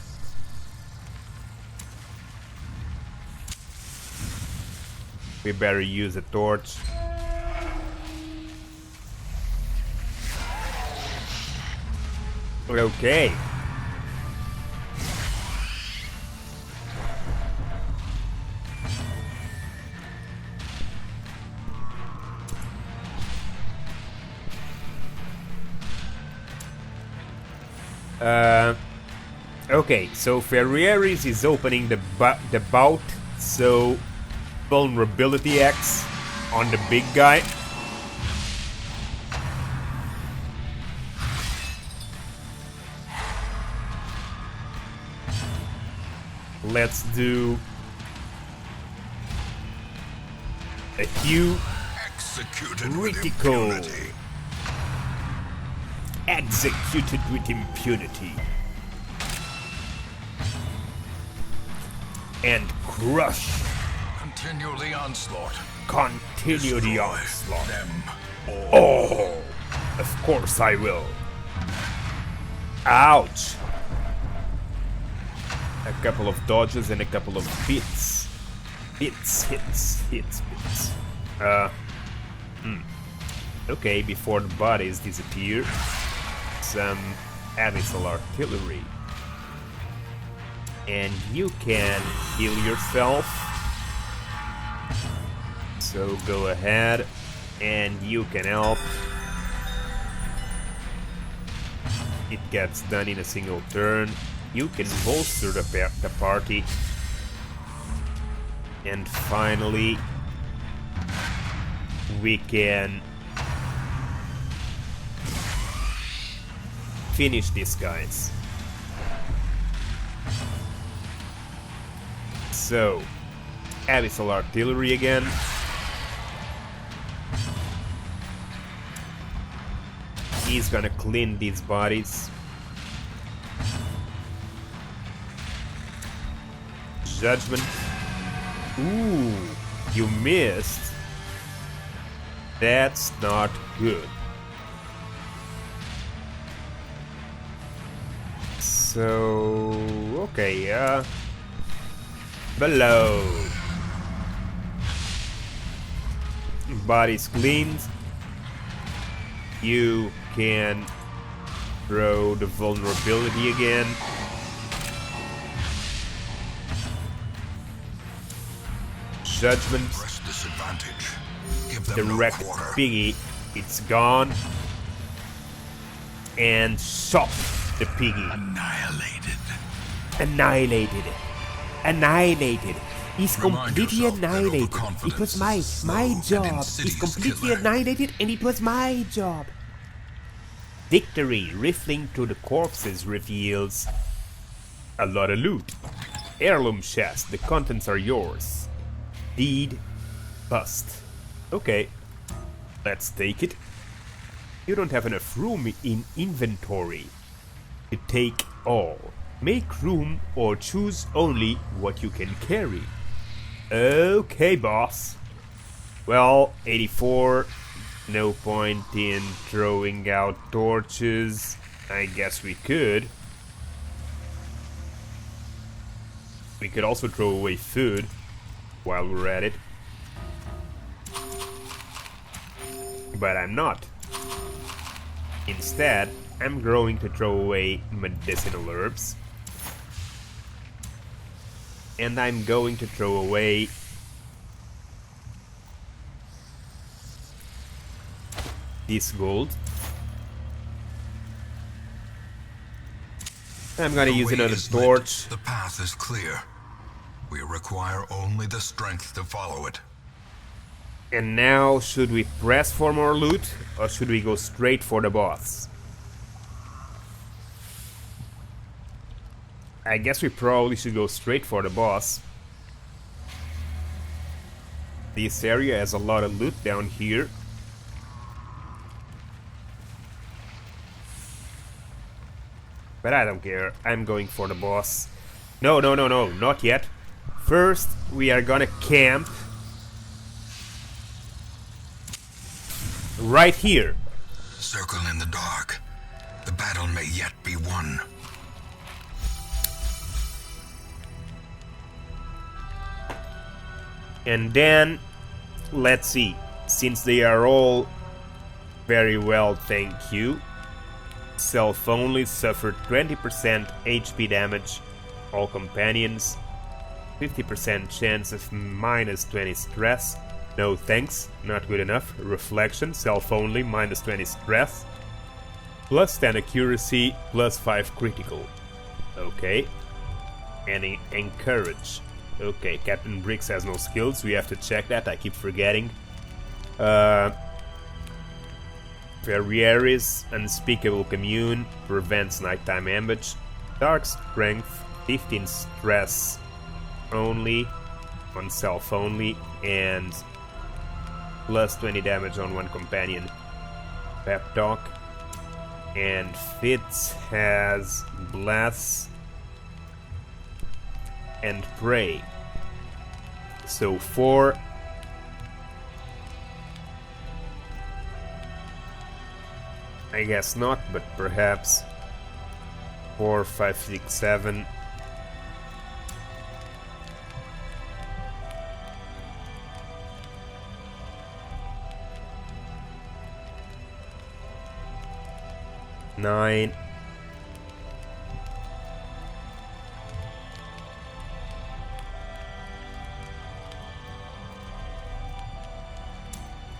We better use a torch. Okay. Okay, so Ferrieris is opening the bout, so vulnerability X on the big guy. Let's do a Q critical. Executed with impunity. And crush. Continue the onslaught. Continue the onslaught. Them all. Oh, of course I will. Ouch. A couple of dodges and a couple of hits. Hits. Okay, before the bodies disappear, some abyssal artillery. And you can heal yourself. So go ahead and you can help. It gets done in a single turn. You can bolster the party. And finally, we can finish these guys. So, abyssal artillery again. He's gonna clean these bodies. Judgment. Ooh, you missed. That's not good. So, okay, below. Body's cleaned. You can throw the vulnerability again. Judgment. Press disadvantage. Give them no Direct quarter. piggy. It's gone. And shot the piggy. Annihilated. Annihilated. He's Remind completely yourself that annihilated. overconfidence It was is my a slow and job. insidious He's completely killer. annihilated, and it was my job. Victory, rifling through the corpses, reveals a lot of loot. Heirloom chest, the contents are yours. Deed, bust. Okay, let's take it. You don't have enough room in inventory to take all. Make room or choose only what you can carry. Okay, boss. Well, 84. No point in throwing out torches. I guess we could. We could also throw away food while we're at it. But I'm not. Instead, I'm going to throw away medicinal herbs. And I'm going to throw away this gold. I'm gonna use another torch. The path is clear. We require only the strength to follow it. And now, should we press for more loot, or should we go straight for the boss? I guess we probably should go straight for the boss. This area has a lot of loot down here. But I don't care, I'm going for the boss. No, not yet. First, we are gonna camp right here. Circle in the dark. The battle may yet be won. And then, let's see. Since they are all very well, thank you. Self only suffered 20% HP damage. All companions 50% chance of minus 20 stress. No thanks, not good enough. Reflection, self only, minus 20 stress. Plus 10 accuracy, plus 5 critical. Okay. And encourage. Okay, Captain Briggs has no skills, we have to check that, I keep forgetting. Ferrieris, Unspeakable Commune, prevents nighttime ambush. Dark Strength, 15 stress only, on self only, and plus 20 damage on one companion. Pep Talk. And Fitz has Bless and Pray. So 4. I guess not, but perhaps 4, 5, 6, 7. Nine.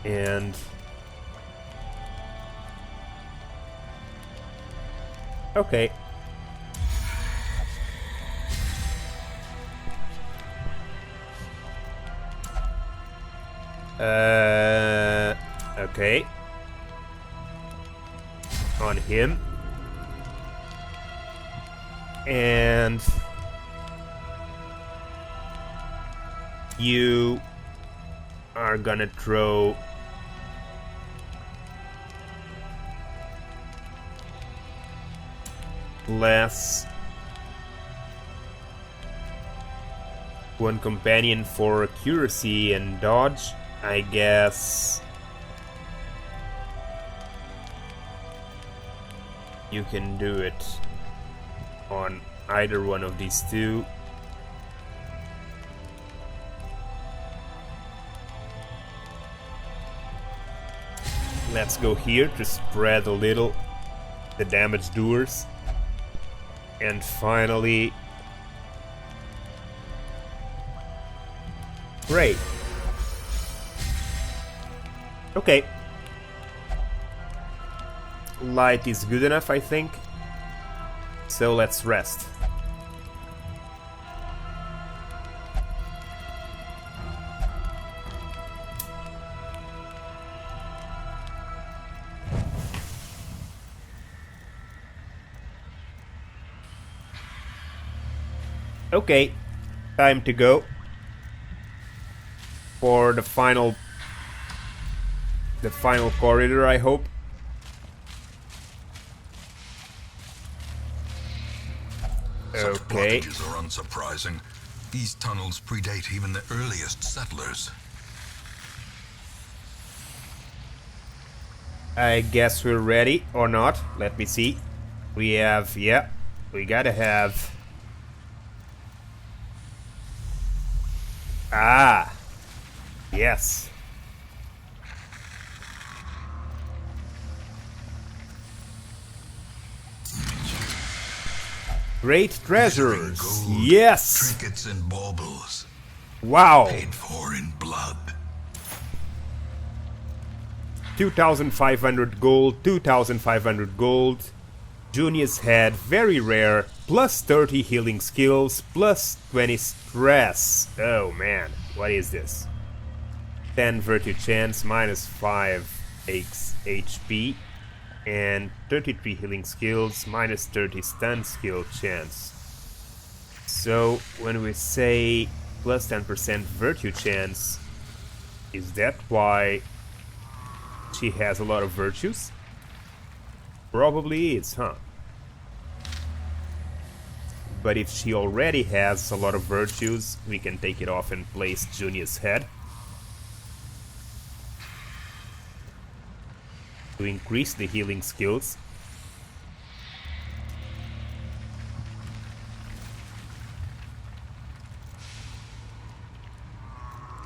And okay. Okay. On him. And you are gonna throw less one companion for accuracy and dodge, I guess. You can do it on either one of these two. Let's go here to spread a little the damage doers. And finally, great. Okay. Light is good enough, I think. So let's rest. Okay, time to go for the final corridor, I hope. Such Okay. blockages are unsurprising. These tunnels predate even the earliest settlers. I guess we're ready or not. Let me see. We have, yeah, we gotta have. Ah, yes. Great treasures. Gold, Yes. trinkets and baubles, Wow. paid for in blood. 2,500 gold, 2,500 gold. Junior's head, very rare. Plus 30 healing skills, plus 20 stress. Oh man, what is this? 10 virtue chance, minus 5 HP. And 33 healing skills, minus 30 stun skill chance. So when we say plus 10% virtue chance, is that why she has a lot of virtues? Probably is, huh? But if she already has a lot of virtues, we can take it off and place Junior's head to increase the healing skills.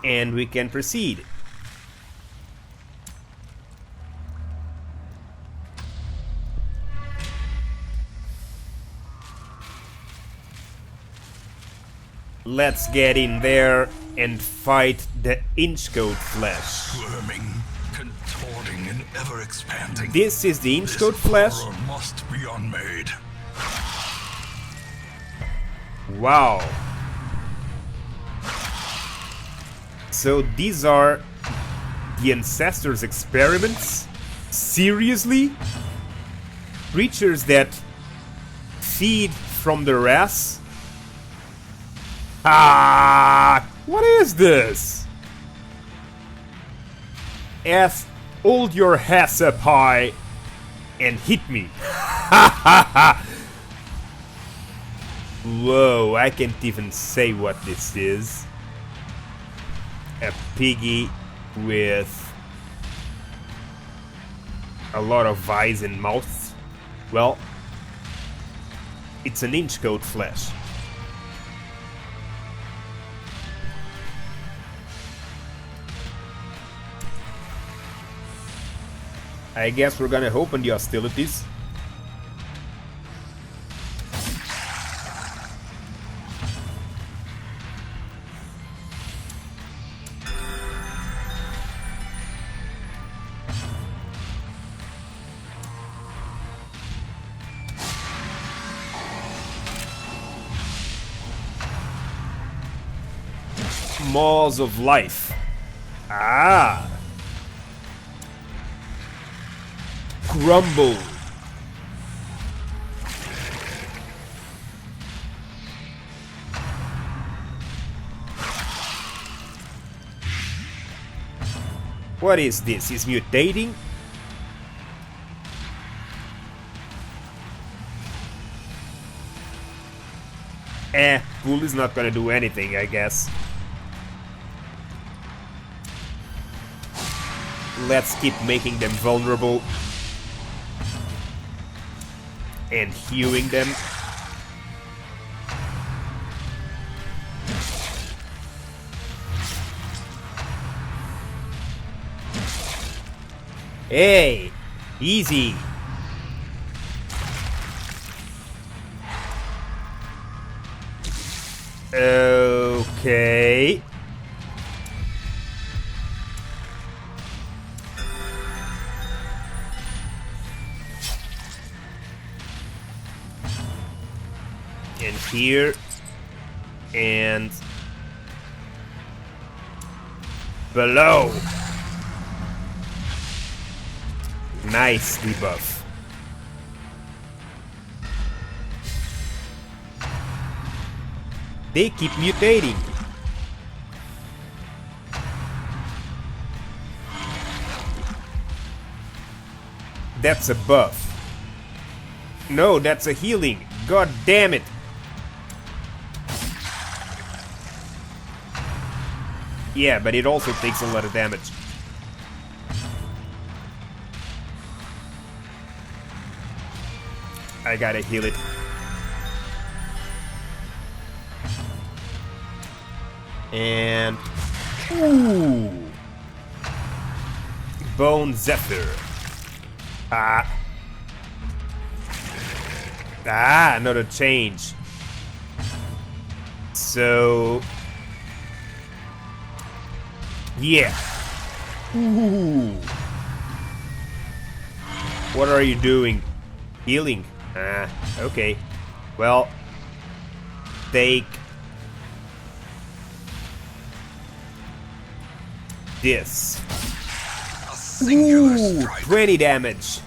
And we can proceed. Let's get in there and fight the Inchoate Flesh. Squirming, contorting, and ever expanding. This is the Inchoate Flesh. Horror must be unmade. Wow. So these are the ancestors' experiments? Seriously? Creatures that feed from the rest? Ah, what is this? Hold your ass up high and hit me. Whoa, I can't even say what this is. A piggy with a lot of eyes and mouths. Well, it's an Inchoate Flesh. I guess we're gonna open the hostilities. Maws of life. Ah. Crumble. What is this? Is mutating? Pool is not gonna do anything, I guess. Let's keep making them vulnerable and healing them. Hey, easy. Okay. And here and below. Nice debuff. They keep mutating. That's a buff. No, that's a healing. God damn it. Yeah, but it also takes a lot of damage. I gotta heal it. And... Ooh! Bone Zephyr. Another change. So... Yeah. Ooh. What are you doing? Healing. Okay. Well, take this. Ooh, 20 damage.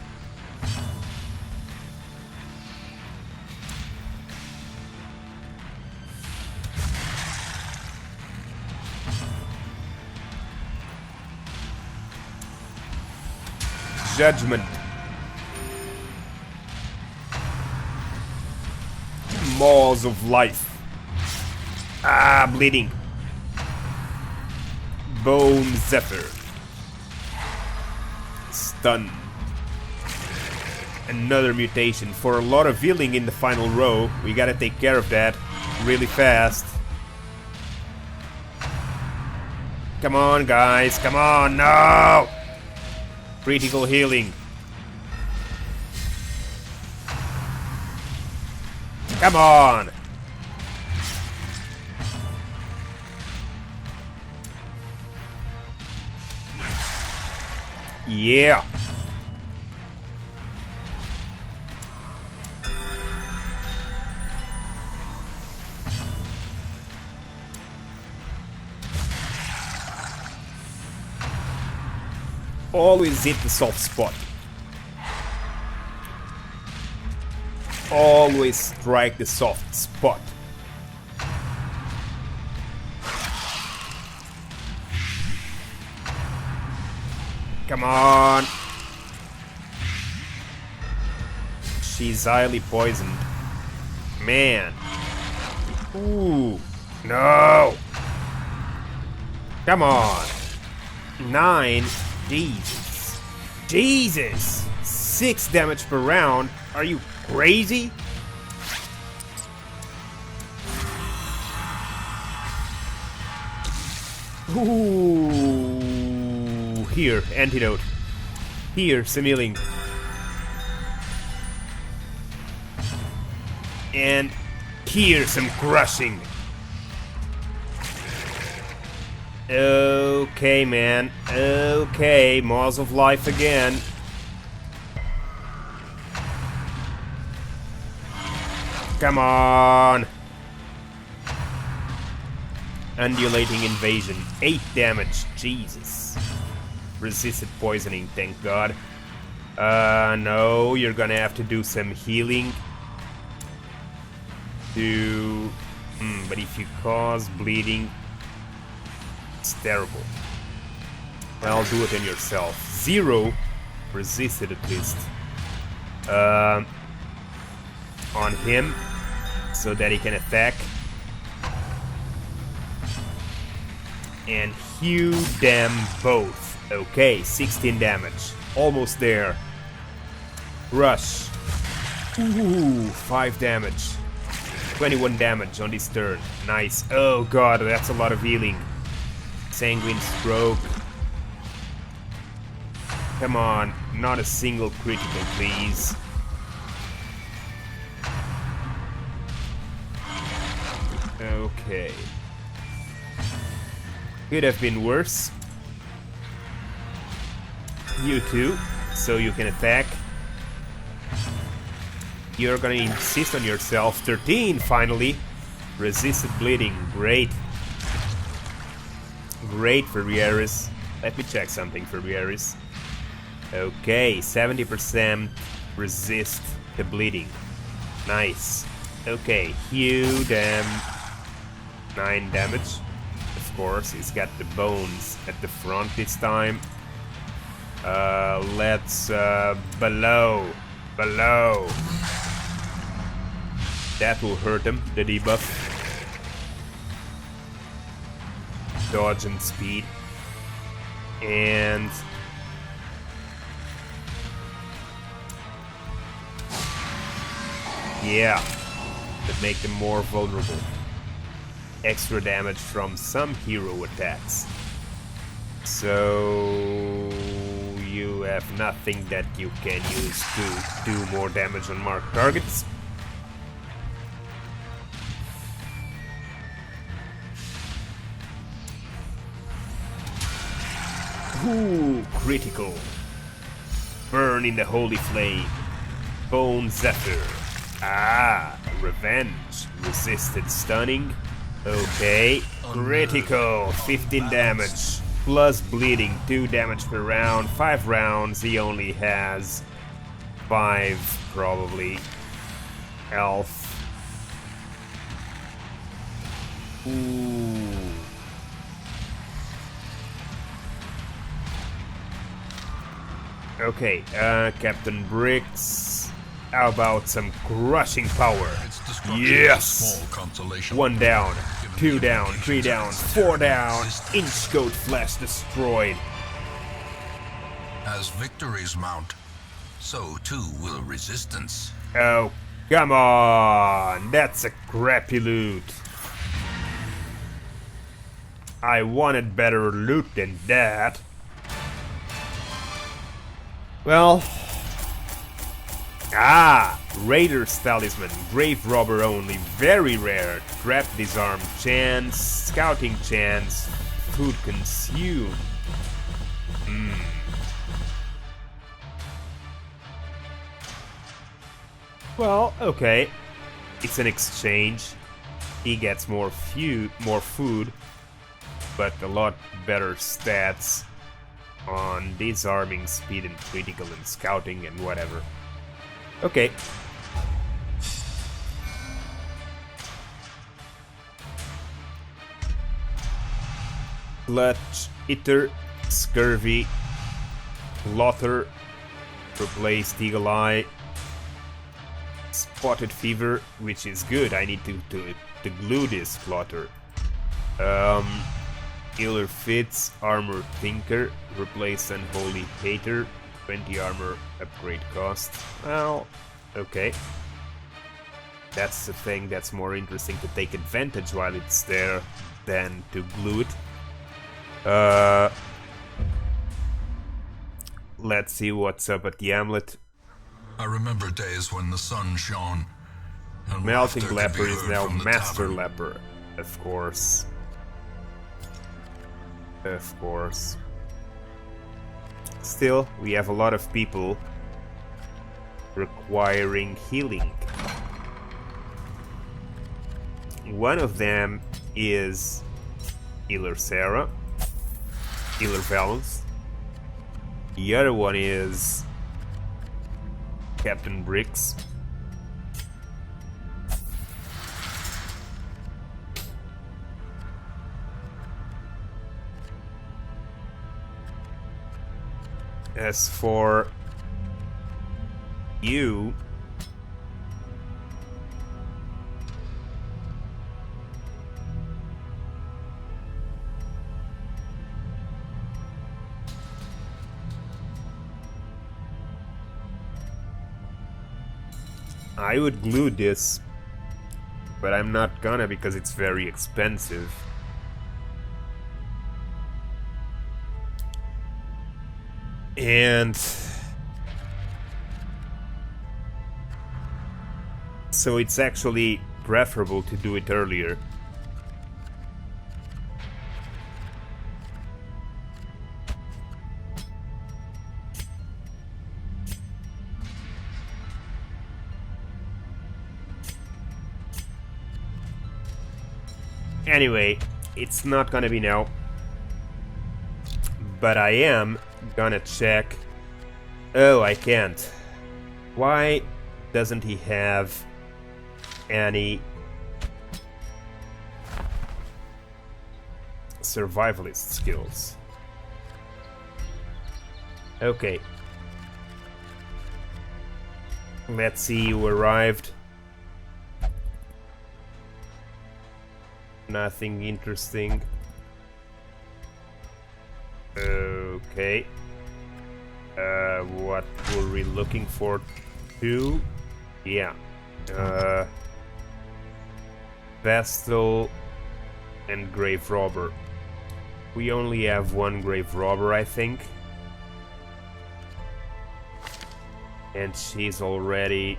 Judgment. Maws of life. Bleeding. Bone Zephyr. Stun. Another mutation. For a lot of healing in the final row, we gotta take care of that really fast. Come on, guys. Come on. No! Critical healing. Come on! Yeah! Always hit the soft spot. Always strike the soft spot. Come on. She's highly poisoned. Man. Ooh. No. Come on. 9. Jesus. Jesus. 6 damage per round. Are you crazy? Ooh. Here, antidote. Here, some healing. And here, some crushing. Okay, man. Okay, Maws of Life again. Come on. Undulating Invasion. 8 damage. Jesus. Resisted poisoning, thank God. No, you're gonna have to do some healing. But if you cause bleeding, it's terrible. Well, do it on yourself. 0. Resisted at least. On him, so that he can attack. And heal them both. Okay, 16 damage. Almost there. Rush. Ooh, 5 damage. 21 damage on this turn. Nice. Oh god, that's a lot of healing. Sanguine Stroke. Come on, not a single critical, please. Okay. Could have been worse. You too, so you can attack. You're gonna insist on yourself. 13, finally. Resisted bleeding, great. Great for Rieris. Let me check something for Rieris. Okay, 70% resist the bleeding. Nice. Okay, heal them. 9 damage. Of course, he's got the bones at the front this time. Let's below. That will hurt him, the debuff. Dodge and speed. And Yeah, that make them more vulnerable. Extra damage from some hero attacks. So you have nothing that you can use to do more damage on marked targets. Ooh, critical. Burn in the holy flame. Bone Zephyr. Ah, revenge. Resisted stunning. Okay. Critical. 15 damage. Plus bleeding. 2 damage per round. 5 rounds. He only has 5 probably. Health. Ooh. Okay, Captain Briggs. How about some crushing power? Yes! 1 down, 2 down, 3 down, 4 down. Inchoate Flesh destroyed. As victories mount, so too will resistance. Oh, come on! That's a crappy loot. I wanted better loot than that. Well... Ah! Raider's Talisman. Grave Robber only. Very rare. Trap Disarm chance. Scouting chance. Food consume. Well, okay. It's an exchange. He gets more food, but a lot better stats on disarming, speed and critical and scouting and whatever. Okay. Clutch, Eater, Scurvy, Lothar, replaced Eagle Eye, Spotted Fever, which is good. I need to glue this plotter. Healer Fits, Armor Thinker, replace Unholy Hater, 20 armor upgrade cost. Well, okay. That's the thing that's more interesting to take advantage while it's there than to glue it. Let's see what's up at the Amulet. I remember days when the sun shone. And Melting laughter Leper could be is heard now from the Master tavern. Leper, of course. Of course. Still, we have a lot of people requiring healing. One of them is Healer Sarah, Healer Valence. The other one is Captain Briggs. As for you, I would glue this, but I'm not gonna because it's very expensive. And so it's actually preferable to do it earlier. Anyway, it's not gonna be now. But I am gonna check. Oh, I can't. Why doesn't he have any survivalist skills? Okay. Let's see who arrived. Nothing interesting. Okay. What were we looking for? 2? Yeah. Vestal and Grave Robber. We only have one Grave Robber, I think. And she's already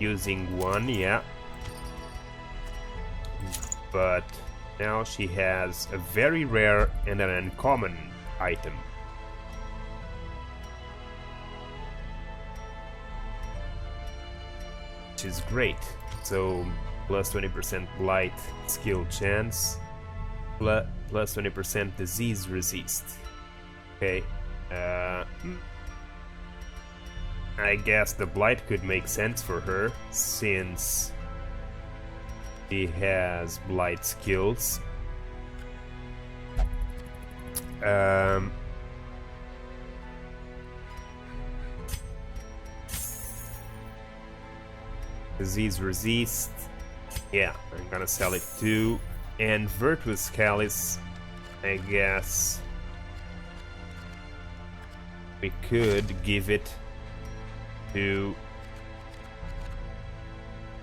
using one, yeah. But now she has a very rare and an uncommon item. Which is great. So, plus 20% blight skill chance, plus 20% disease resist. Okay. I guess the blight could make sense for her, since she has blight skills. Disease resist. Yeah, I'm gonna sell it too. And Virtuous Callus, I guess we could give it to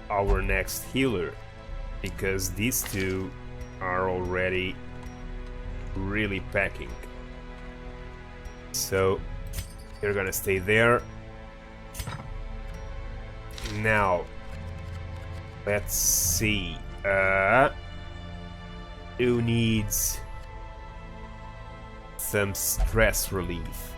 our next healer, because these two are already really packing. So you're gonna stay there. Now let's see, who needs some stress relief?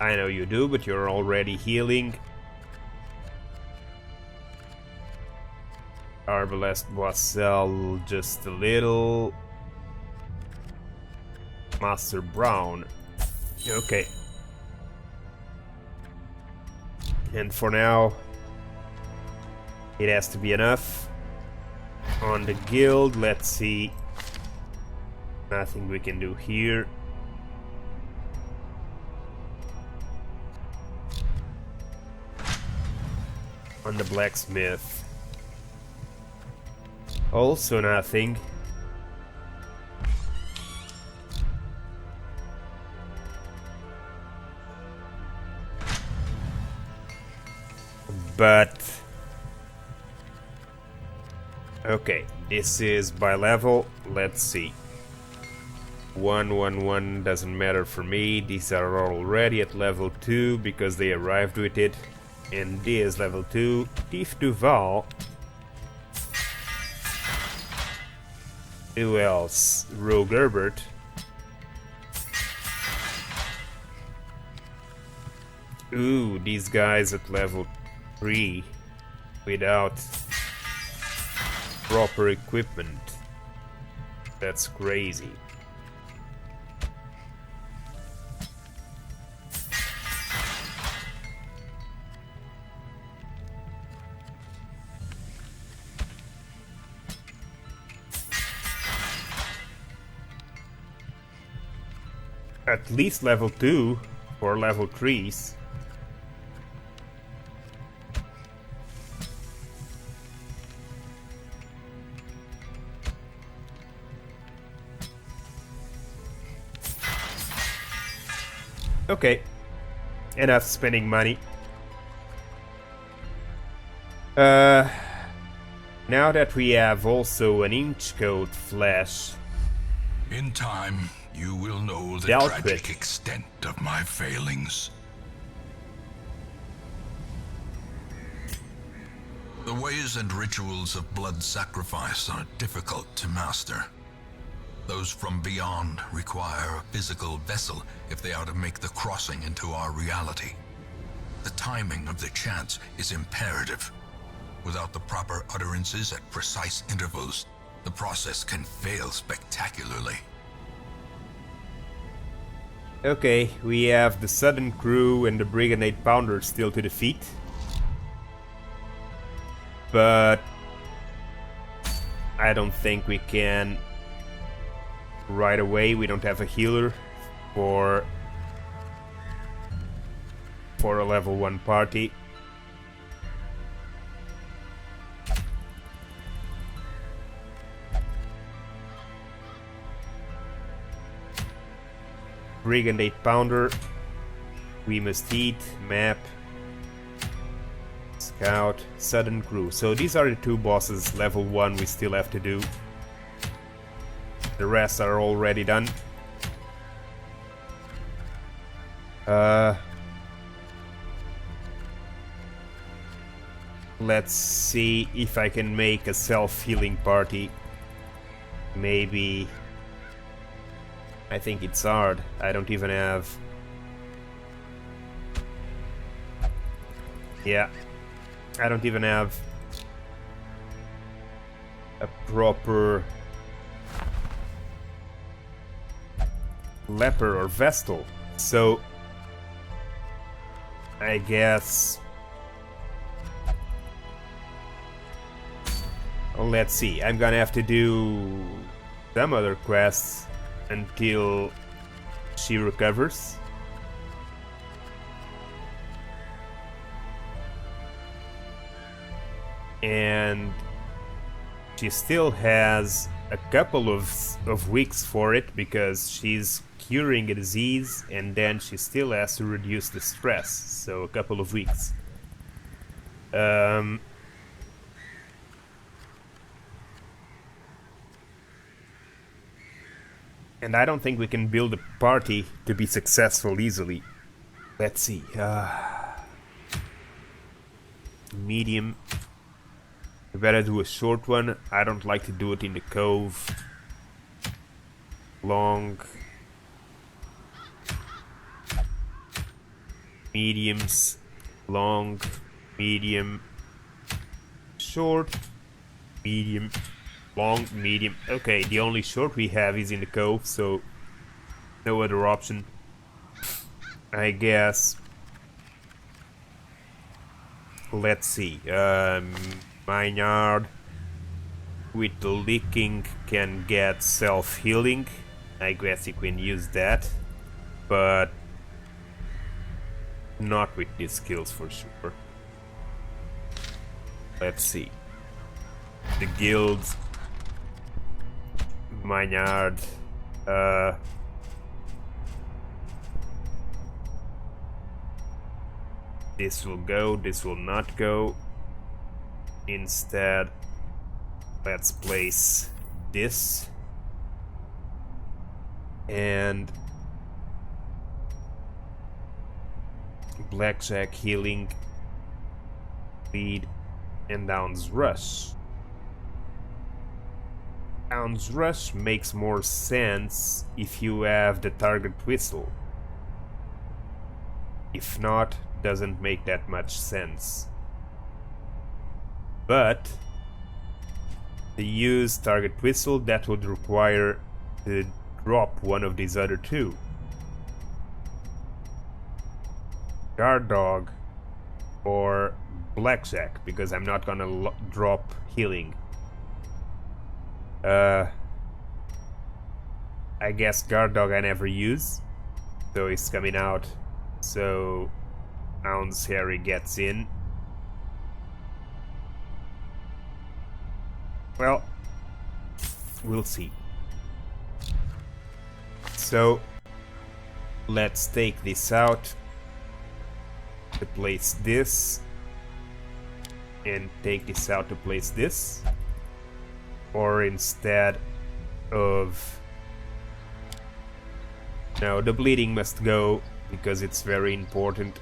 I know you do, but you're already healing. Arbalest Boissel just a little. Master Brown. Okay. And for now, it has to be enough. On the guild, let's see. Nothing we can do here. On the blacksmith, also nothing. But okay, this is by level. Let's see. 111 doesn't matter for me. These are already at level 2 because they arrived with it. And this level 2, Thief Duval. Who else? Rogue Herbert. Ooh, these guys at level 3 without proper equipment. That's crazy. At least level 2 or level 3s. Okay, enough spending money. Now that we have also an Inchoate Flesh, In time, you will know the Dealt tragic with. extent of my failings. The ways and rituals of blood sacrifice are difficult to master. Those from beyond require a physical vessel if they are to make the crossing into our reality. The timing of the chants is imperative. Without the proper utterances at precise intervals, the process can fail spectacularly. okay, we have the Sudden Crew and the Brigand 8 Pounder still to defeat. But I don't think we can right away. We don't have a healer for a level 1 party. Brigand 8 Pounder. We must eat. Map. Scout. Sudden Crew. So these are the 2 bosses. Level 1 we still have to do. The rest are already done. Let's see if I can make a self-healing party. Maybe... I think it's hard. I don't even have... Yeah. I don't even have... a proper... leper or vestal. So... I guess... let's see, I'm gonna have to do some other quests until she recovers. And she still has a couple of weeks for it because she's curing a disease and then she still has to reduce the stress, so a couple of weeks. And I don't think we can build a party to be successful easily. Let's see. Medium. We better do a short one. I don't like to do it in the cove. Long. Mediums. Long. Medium. Short. Medium. Long, medium. Okay, the only short we have is in the cove, so no other option. I guess. Let's see. Mineyard with the leaking can get self-healing. I guess you can use that, but not with these skills for sure. Let's see. The guilds. Mineyard, this will go, this will not go. Instead, let's place this and Blackjack healing, lead, and Down's Rush. Down's Rush makes more sense if you have the target whistle. If not, doesn't make that much sense. But to use target whistle, that would require to drop one of these other 2. Guard Dog or Blackjack, because I'm not gonna drop healing. I guess Guard Dog I never use, so it's coming out, so Ounce Harry gets in. Well, we'll see. So, let's take this out, to place this, and take this out to place this. Or instead of... No, the bleeding must go, because it's very important.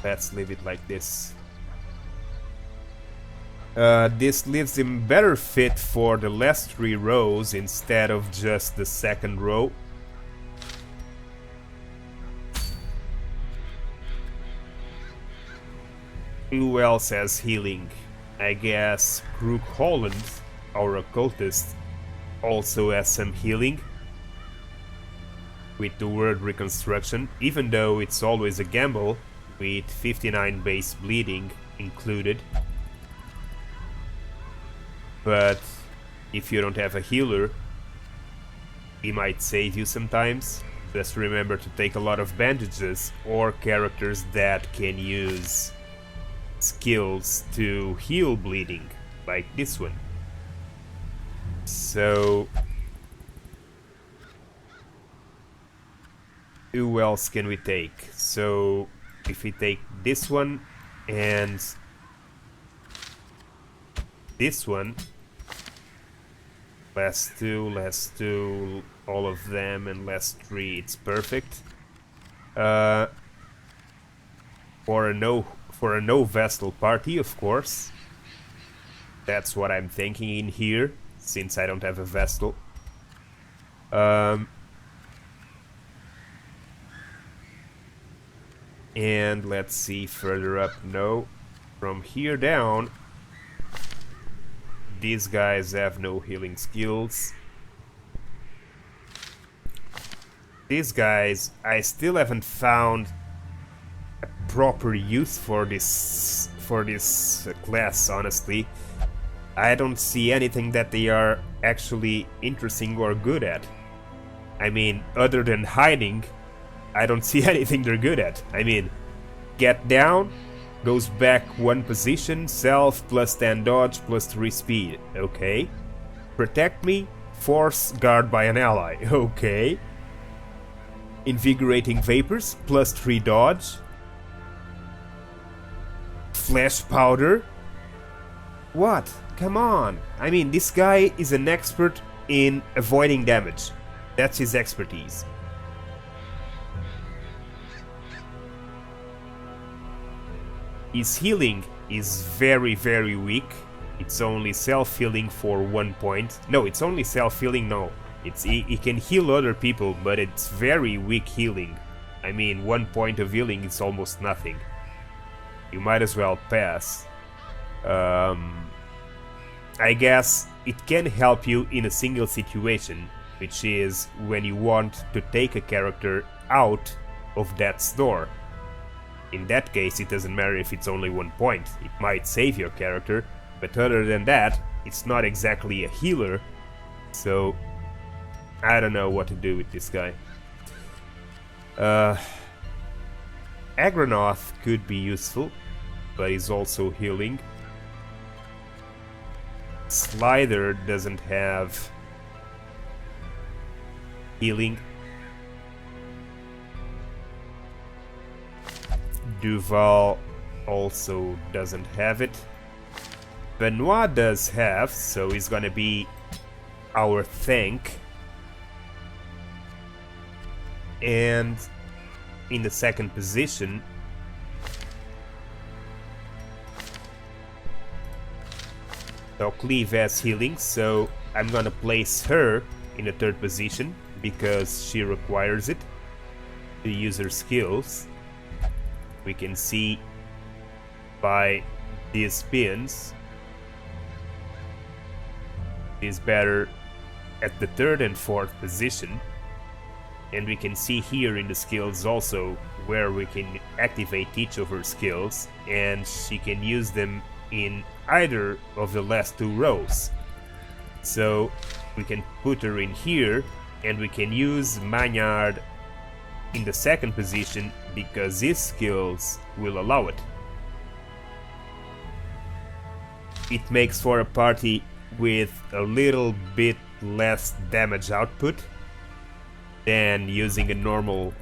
Let's leave it like this. This leaves him better fit for the last 3 rows instead of just the 2nd row. Who else has healing? I guess Crook Holland, our occultist, also has some healing with the word reconstruction, even though it's always a gamble with 59 base bleeding included. But if you don't have a healer, he might save you sometimes. Just remember to take a lot of bandages or characters that can use skills to heal bleeding, like this one. So who else can we take? So if we take this one and this one, last two, all of them, and last three, it's perfect. For a no vessel party, of course. That's what I'm thinking in here, since I don't have a vessel. And let's see further up. No, from here down, these guys have no healing skills. These guys, I still haven't found a proper use for this class, honestly. I don't see anything that they are actually interesting or good at. I mean, other than hiding, I don't see anything they're good at. I mean, get down, goes back one position, self, plus 10 dodge, plus 3 speed. Okay. Protect me, force guard by an ally. Okay. Invigorating vapors, plus 3 dodge. Flesh powder. What? Come on. I mean, this guy is an expert in avoiding damage. That's his expertise. His healing is very, very weak. It's only self-healing for 1 point. No, it's only self-healing, no. He can heal other people, but it's very weak healing. I mean, 1 point of healing is almost nothing. You might as well pass. I guess it can help you in a single situation, which is when you want to take a character out of that store. In that case, it doesn't matter if it's only 1 point. It might save your character, but other than that, it's not exactly a healer. So, I don't know what to do with this guy. Agronoth could be useful, but he's also healing. Slider doesn't have healing. Duval also doesn't have it. Benoit does have, so he's gonna be our tank. And in the second position, so Cleve has healing, so I'm gonna place her in the third position because she requires it to use her skills. We can see by these pins, she's better at the third and fourth position. And we can see here in the skills also where we can activate each of her skills, and she can use them in either of the last 2 rows. So we can put her in here, and we can use Maynard in the second position because his skills will allow it. It makes for a party with a little bit less damage output than using a normal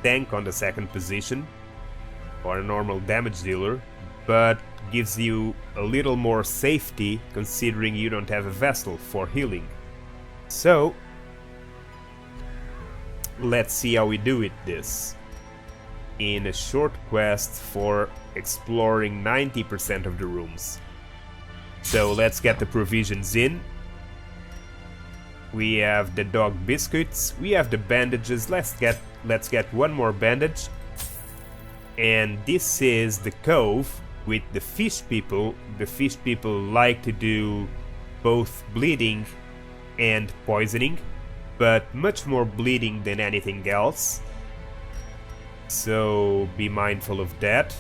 tank on the second position or a normal damage dealer, but gives you a little more safety considering you don't have a vessel for healing. So let's see how we do with this in a short quest for exploring 90% of the rooms. So let's get the provisions in. We have the dog biscuits, we have the bandages. Let's get one more bandage. And this is the cove with the fish people. The fish people like to do both bleeding and poisoning, but much more bleeding than anything else. So be mindful of that.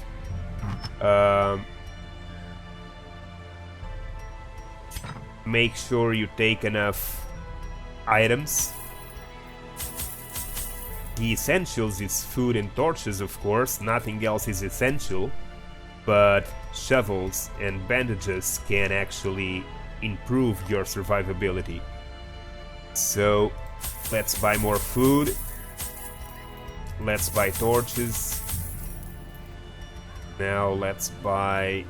Make sure you take enough items. The essentials is food and torches, of course. Nothing else is essential, but shovels and bandages can actually improve your survivability. So let's buy more food. Let's buy torches. Now let's buy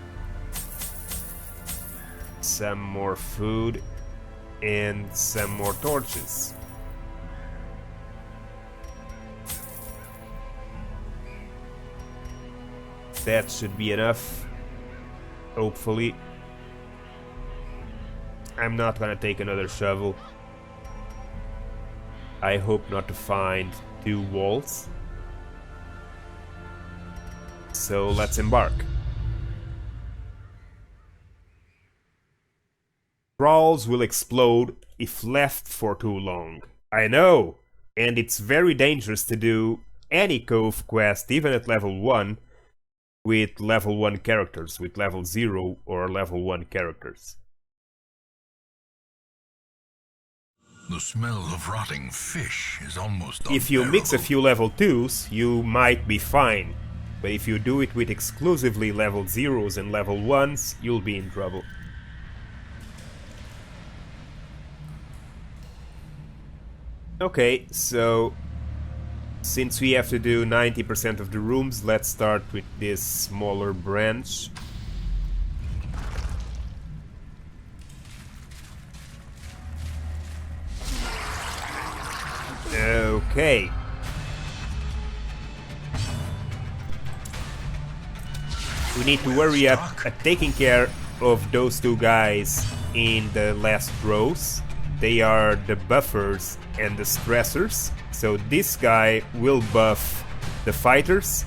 some more food and some more torches. That should be enough, hopefully. I'm not gonna take another shovel. I hope not to find 2 walls. So let's embark. Thralls will explode if left for too long. I know! And it's very dangerous to do any cove quest, even at level 1, with level 1 characters, with level 0 or level 1 characters. The smell of rotting fish is almost If you mix a few level 2s, you might be fine. But if you do it with exclusively level 0s and level 1s, you'll be in trouble. Okay, so since we have to do 90% of the rooms, let's start with this smaller branch. Okay. We need to hurry up at taking care of those 2 guys in the last rows. They are the buffers and the stressors. So this guy will buff the fighters,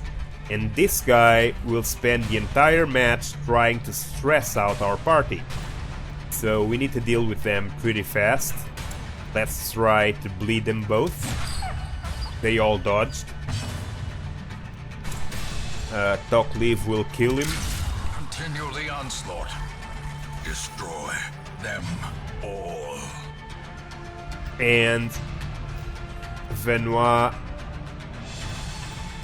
and this guy will spend the entire match trying to stress out our party. So we need to deal with them pretty fast. Let's try to bleed them both. They all dodged. Tokliv will kill him. Continue the onslaught. Destroy them all. And Venoir,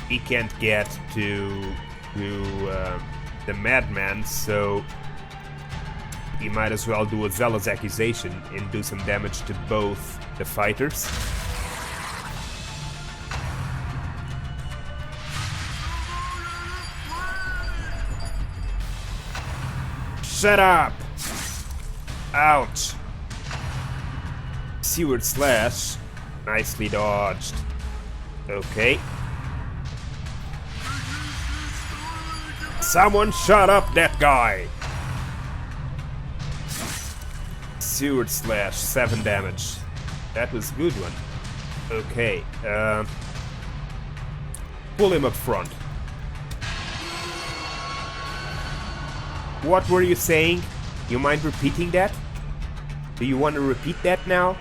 he can't get to the madman, so he might as well do a zealous accusation and do some damage to both the fighters. Shut up! Ouch! Seward Slash. Nicely dodged. Okay. Someone shut up that guy! Seward Slash, 7 damage. That was a good one. Okay, pull him up front. What were you saying? You mind repeating that? Do you want to repeat that now?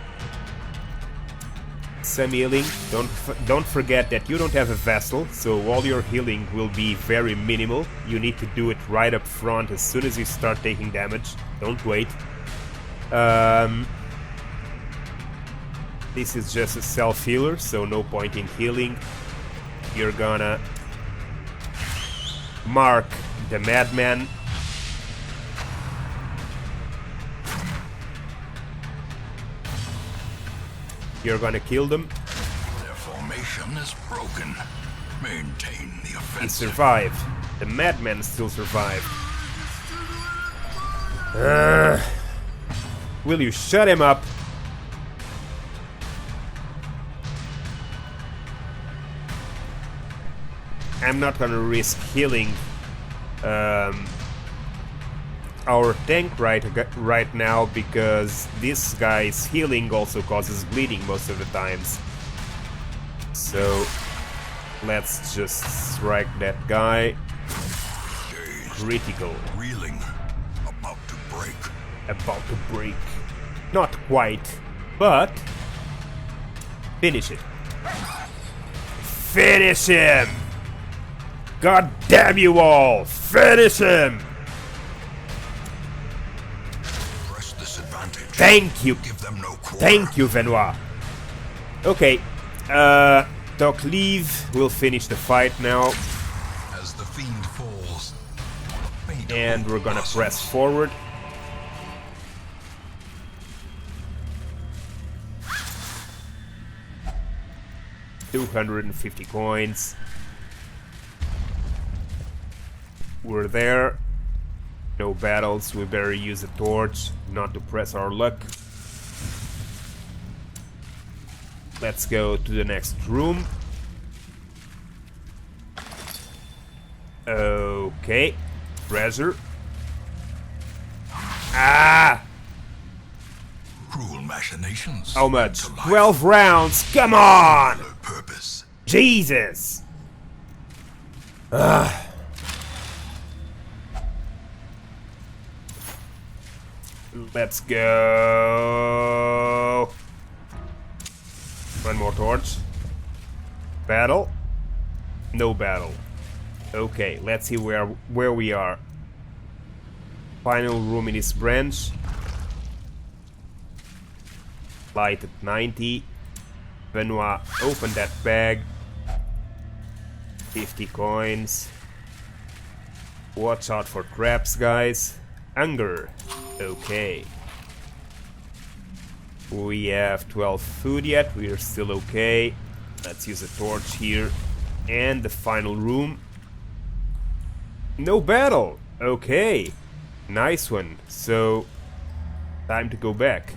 Some healing. Don't forget that you don't have a vessel, so all your healing will be very minimal. You need to do it right up front as soon as you start taking damage. Don't wait. This is just a self-healer, so no point in healing. You're gonna mark the madman. You're gonna kill them. Their formation is broken. Maintain the offensive. He survived. The madman still survived. Will you shut him up? I'm not gonna risk healing our tank right now, because this guy's healing also causes bleeding most of the times. So let's just strike that guy. Dazed, Critical. reeling, about to break. About to break. Not quite, but finish it. Finish him! God damn you all! Finish him! Press this advantage. Thank you! Give them no quarter. Thank you, Venoir. Okay, Tokliv will finish the fight now, As the fiend falls, a faint and hope we're gonna blossoms. press forward. 250 coins. We're there. No battles, we better use a torch not to press our luck. Let's go to the next room. Okay, treasure. Ah! Cruel machinations. How much? to life. 12 rounds, come on! No purpose. Jesus! Ugh. Let's go. One more torch. Battle? No battle. Okay, let's see where we are. Final room in this branch. Light at 90. Benoit, open that bag. 50 coins. Watch out for traps, guys. Hunger. Okay. We have 12 food yet. We are still okay. Let's use a torch here. And the final room. No battle. Okay. Nice one. So, time to go back.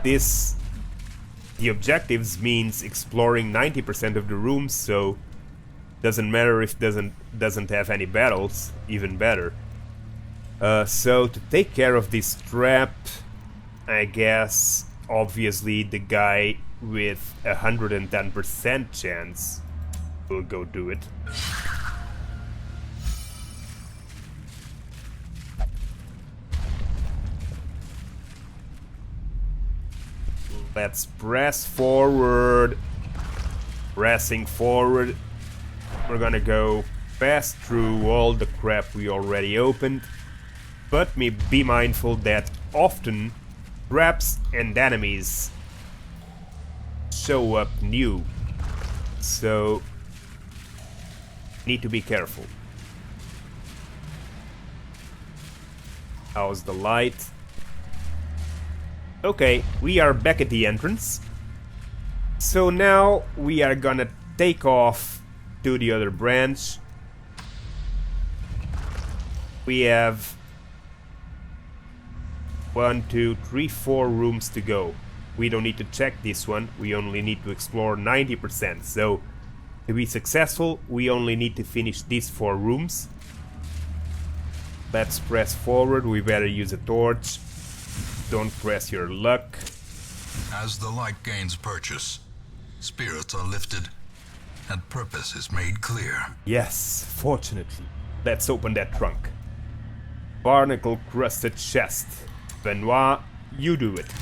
The objectives means exploring 90% of the rooms, so doesn't matter if doesn't have any battles, even better. So to take care of this trap, I guess obviously the guy with 110% chance will go do it. Let's press forward. Pressing forward. We're gonna go pass through all the crap we already opened. But be mindful that often traps and enemies show up new. So need to be careful. How's the light? Okay, we are back at the entrance. So now we are gonna take off to the other branch. We have 1, 2, 3, 4 rooms to go. We don't need to check this one, we only need to explore 90%. So to be successful, we only need to finish these 4 rooms. Let's press forward, we better use a torch. Don't press your luck. As the light gains purchase, spirits are lifted, and purpose is made clear. Yes, fortunately. Let's open that trunk. Barnacle-crusted chest. Benoit, you do it.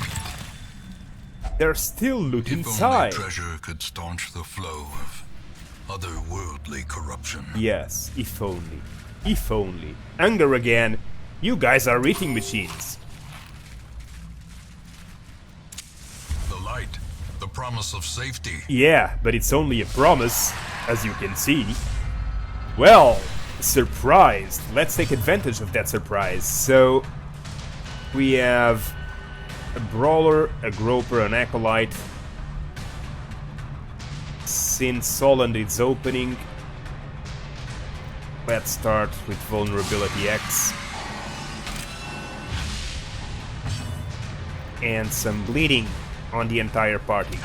There's still loot If inside. only treasure could staunch the flow of otherworldly corruption. Yes, if only. If only. Hunger again. You guys are eating machines. The light, the promise of safety. Yeah, but it's only a promise, as you can see. Well, surprised. Let's take advantage of that surprise. So, we have a brawler, a groper, an acolyte. Since Solent is opening, let's start with vulnerability X. And some bleeding on the entire party.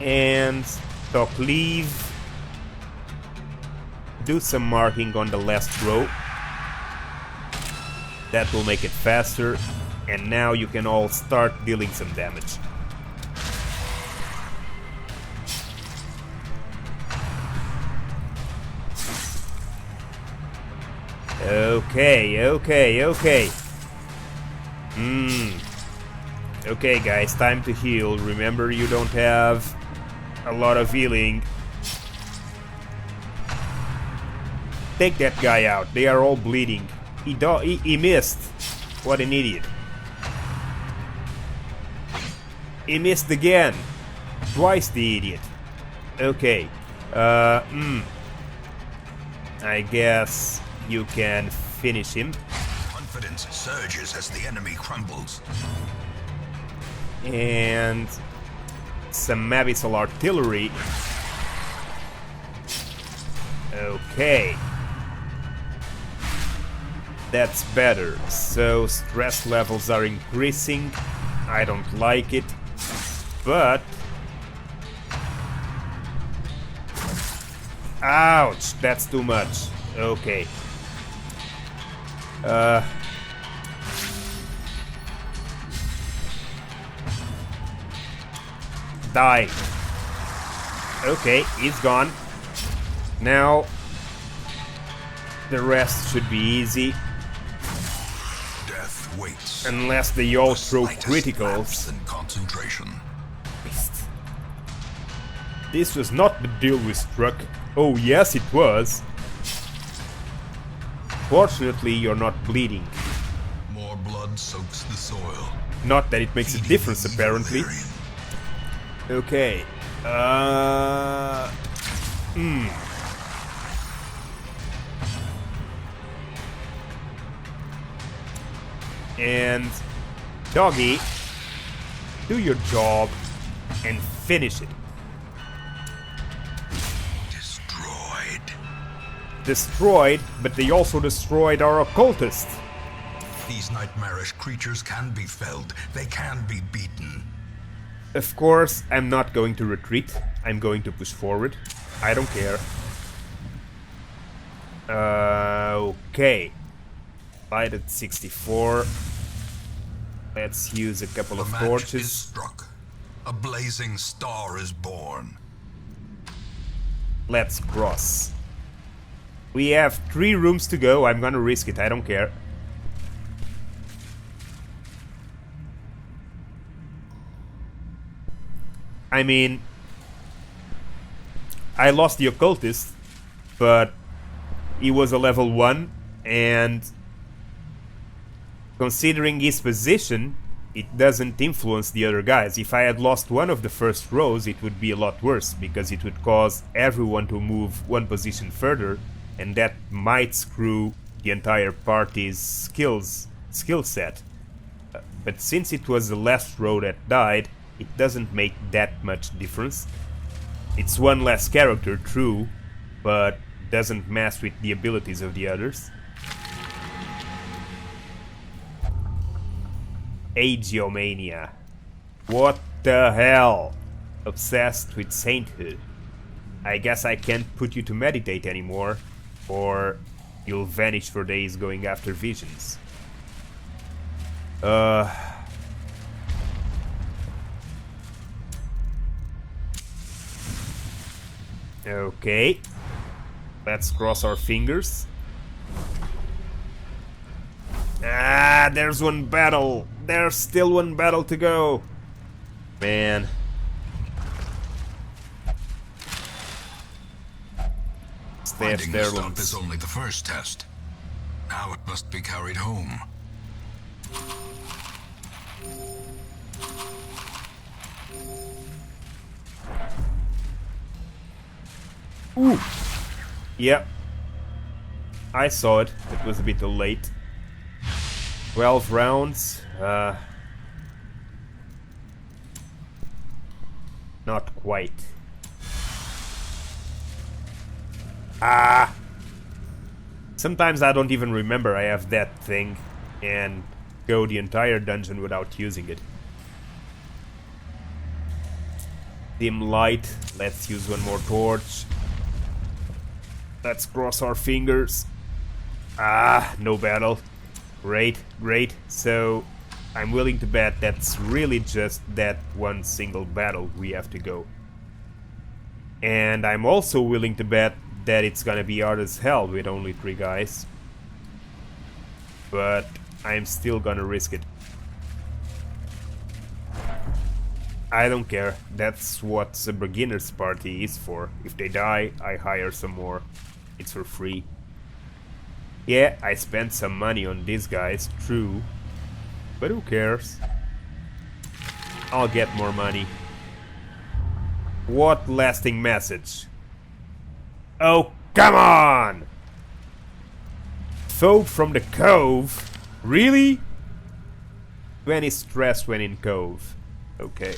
And talk leave. Do some marking on the last row. That will make it faster. And now you can all start dealing some damage. Okay. Okay, guys, time to heal. Remember, you don't have a lot of healing. Take that guy out. They are all bleeding. He missed. What an idiot. He missed again. Twice the idiot. Okay. I guess you can finish him. Confidence surges as the enemy crumbles. And some abyssal artillery. Okay. That's better. So stress levels are increasing. I don't like it. But... ouch! That's too much. Okay. Die. Okay, he's gone. Now the rest should be easy. Death waits. Unless they all throw Slightest criticals. lapse in concentration. This was not the deal we struck. Oh yes, it was. Fortunately, you're not bleeding. More blood soaks the soil. Not that it makes a difference, apparently. Okay. And Doggy, do your job and finish it. Destroyed, but they also destroyed our occultist. These nightmarish creatures can be felled. They can be beaten. Of course, I'm not going to retreat. I'm going to push forward. I don't care. Okay. Light at 64. Let's use a couple of The match torches. is struck. A blazing star is born. Let's cross. We have 3 rooms to go. I'm gonna risk it. I don't care. I mean, I lost the occultist, but he was a level 1, and considering his position, it doesn't influence the other guys. If I had lost one of the first rows, it would be a lot worse, because it would cause everyone to move one position further, and that might screw the entire party's skill set. But since it was the last row that died, it doesn't make that much difference. It's one less character, true, but doesn't mess with the abilities of the others. Agiomania. What the hell? Obsessed with sainthood. I guess I can't put you to meditate anymore, or you'll vanish for days going after visions. Okay. Let's cross our fingers. Ah, there's one battle. There's still one battle to go. Man. Finding the stuff is only the first test. Now it must be carried home. Ooh. Yep. I saw it. It was a bit too late. 12 rounds. Not quite. Ah! Sometimes I don't even remember I have that thing and go the entire dungeon without using it. Dim light. Let's use one more torch. Let's cross our fingers. Ah, no battle. Great, great. So, I'm willing to bet that's really just that one single battle we have to go. And I'm also willing to bet that it's gonna be hard as hell with only 3 guys. But I'm still gonna risk it. I don't care. That's what a beginner's party is for. If they die, I hire some more. It's for free. Yeah, I spent some money on these guys, true. But who cares? I'll get more money. What lasting message? Oh, come on! foe from the cove? Really? 20 stress when in cove. Okay.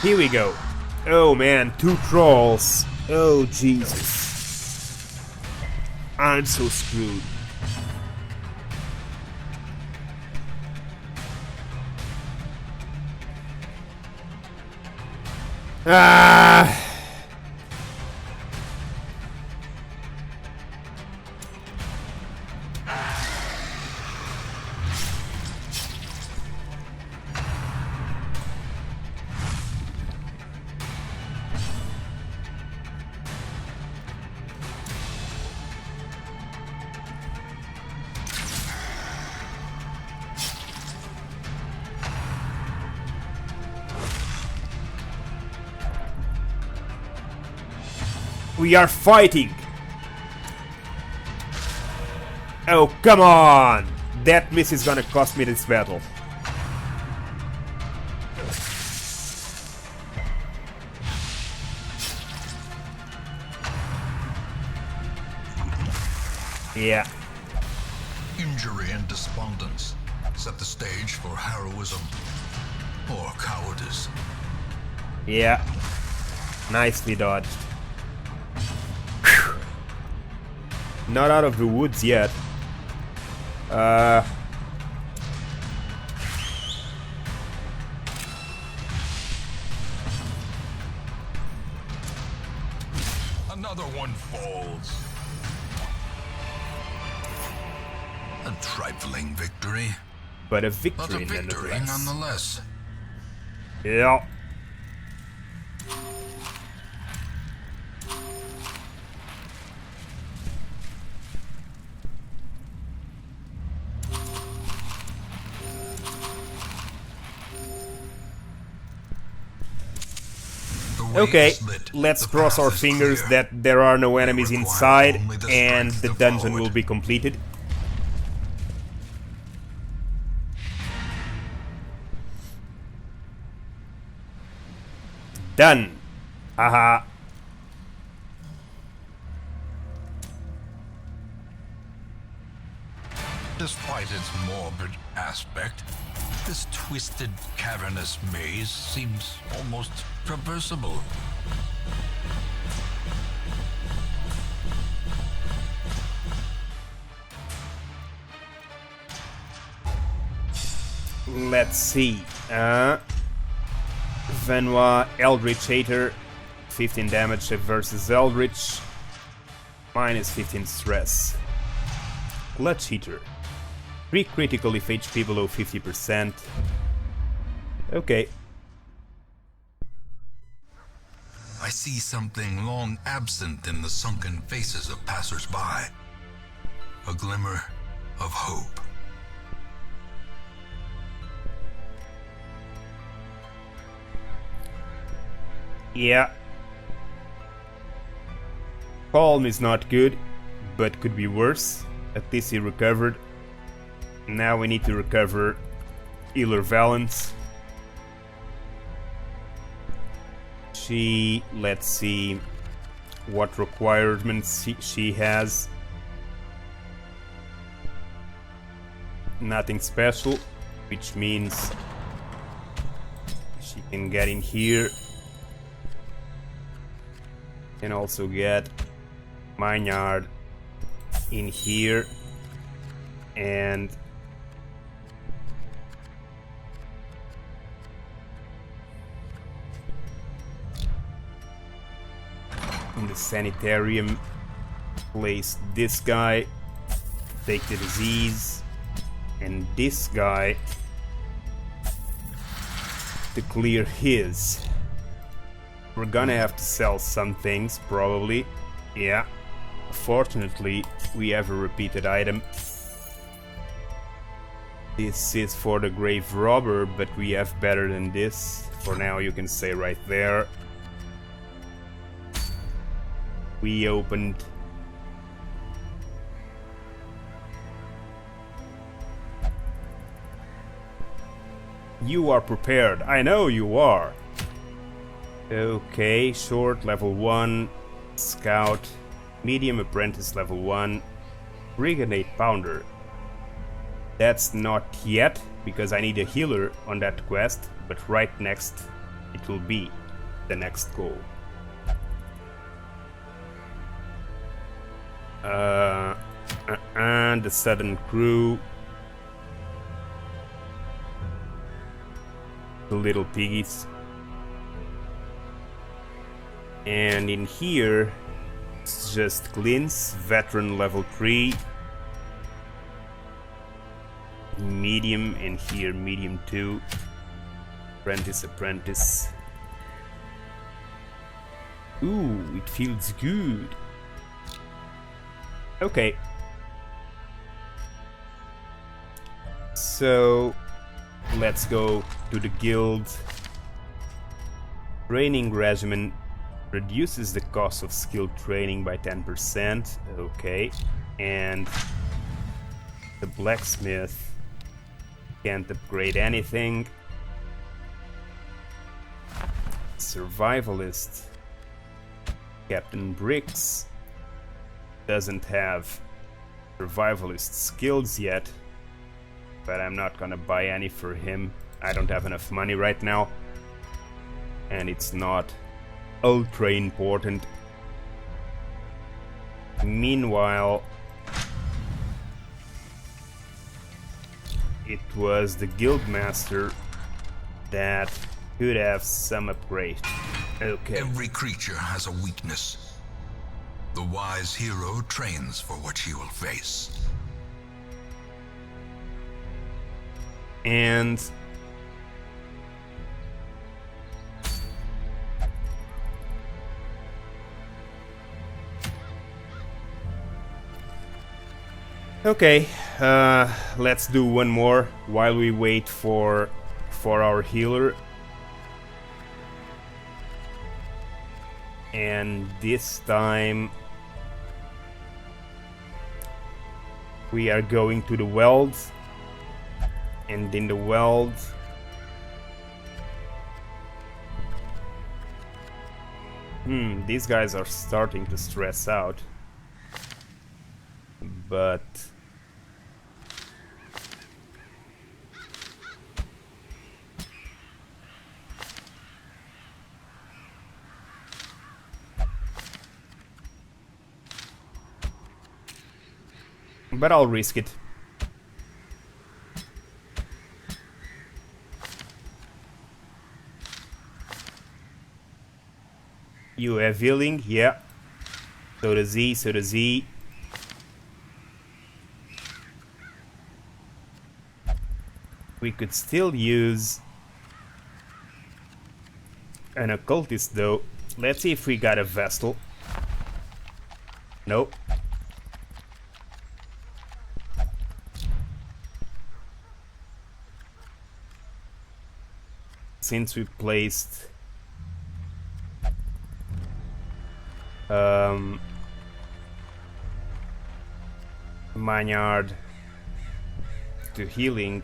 Here we go. Oh man, 2 trolls. Oh Jesus. I'm so screwed. Ah. We are fighting! Oh, come on! That miss is gonna cost me this battle. Yeah. Injury and despondence set the stage for heroism or cowardice. Yeah. Nicely dodged. Not out of the woods yet. Another one falls. A trifling victory, But a but victory, a victory nonetheless. Yeah. Okay, let's cross our fingers that there are no enemies inside and the dungeon will be completed. Done. Haha. Despite its morbid aspect, this twisted, cavernous maze seems almost traversable. Let's see. Venois, Eldritch Hater, 15 damage versus Eldritch, minus 15 stress. Clutch Heater, 3 critical if HP below 50%. Okay. I see something long absent in the sunken faces of passers-by. A glimmer of hope. Yeah. Palm is not good, but could be worse. At least he recovered. Now we need to recover Healer Valence. Let's see what requirements she has. Nothing special, which means she can get in here. Can also get Minyard in here and in the sanitarium place this guy, take the disease, and this guy to clear his. We're gonna have to sell some things, probably. Yeah. Fortunately, we have a repeated item. This is for the Grave Robber, but we have better than this. For now, you can say right there. We opened... You are prepared. I know you are. Okay, short level 1, scout, medium apprentice level 1, Brigade Pounder. That's not yet, because I need a healer on that quest, but right next it will be the next goal. And the Southern Crew. The little piggies. And in here, it's just Glintz, Veteran level 3. Medium, and here medium 2. Apprentice. Ooh, it feels good. Okay. So let's go to the guild. Training regimen reduces the cost of skill training by 10%. Okay. And the blacksmith can't upgrade anything. Survivalist Captain Bricks doesn't have survivalist skills yet, but I'm not gonna buy any for him. I don't have enough money right now, and it's not ultra important. Meanwhile, it was the guildmaster that could have some upgrade. Okay. Every creature has a weakness. The wise hero trains for what she will face. And okay, let's do one more while we wait for our healer. And this time we are going to the weld, and in the weld these guys are starting to stress out, but I'll risk it. You have healing? Yeah. So does he, We could still use an occultist though. Let's see if we got a Vestal. Nope. Since we placed Maynard to healing,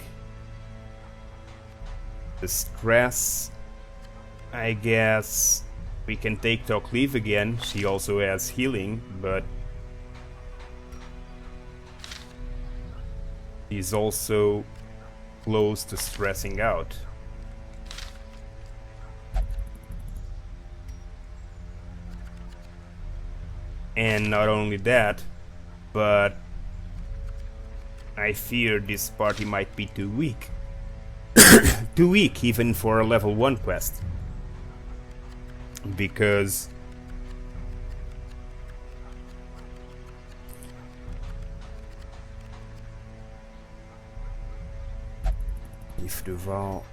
the stress, I guess we can take Toklev again. She also has healing, but she's also close to stressing out. And not only that, but I fear this party might be too weak. Too weak even for a level 1 quest. Because if Duval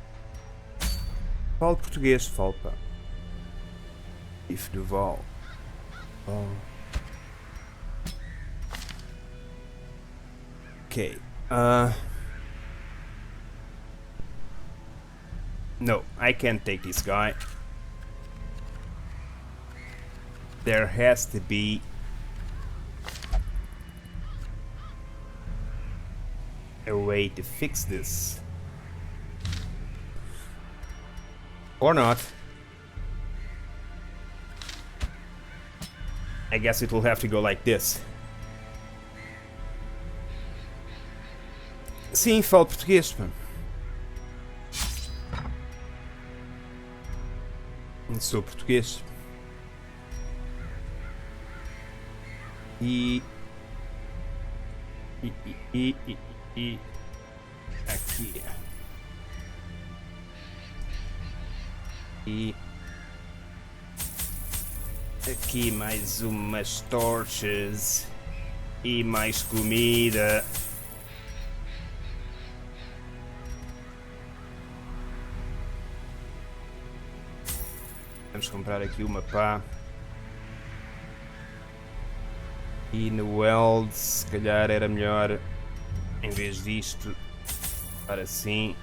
fala português, falta. If Duval. Oh. Okay. No, I can't take this guy. There has to be a way to fix this. Or not. I guess it will have to go like this. Sim, falo português, pá. Sou português. E aqui. E aqui mais umas torches e mais comida. Vamos comprar aqui uma pá. E no Weld, se calhar era melhor, em vez disto, para assim.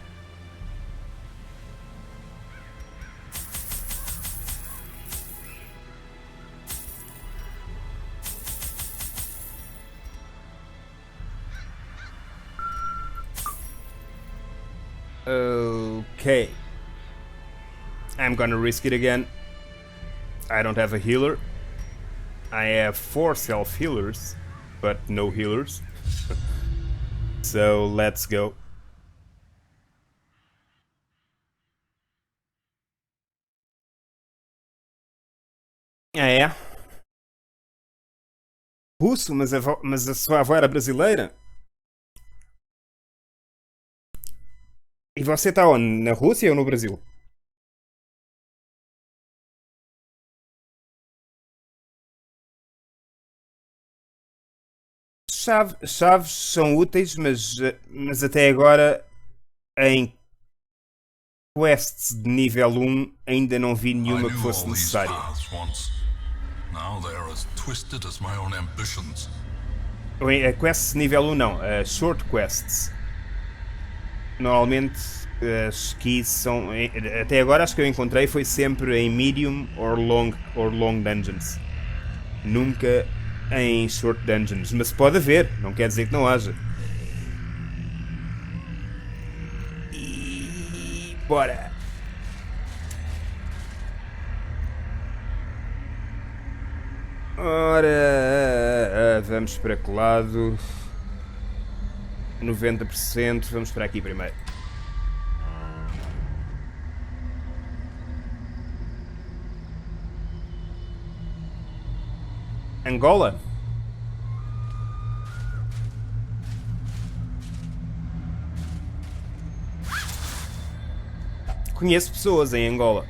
Okay. I'm gonna risk it again. I don't have a healer. I have 4 self-healers, but no healers. So let's go. Ah, é? Russo? Mas a sua avó era brasileira? E você tá onde? Na Rússia ou no Brasil? Chaves são úteis, mas até agora em quests de nível 1 ainda não vi nenhuma que fosse necessária. Now they are as twisted as my own ambitions. Quests de nível 1 não, short quests. Normalmente as keys são. Até agora as que eu encontrei foi sempre em medium or long dungeons. Nunca em short dungeons. Mas pode haver, não quer dizer que não haja. E bora! Ora, vamos para que lado? 90%, vamos para aqui primeiro. Angola? Conheço pessoas em Angola.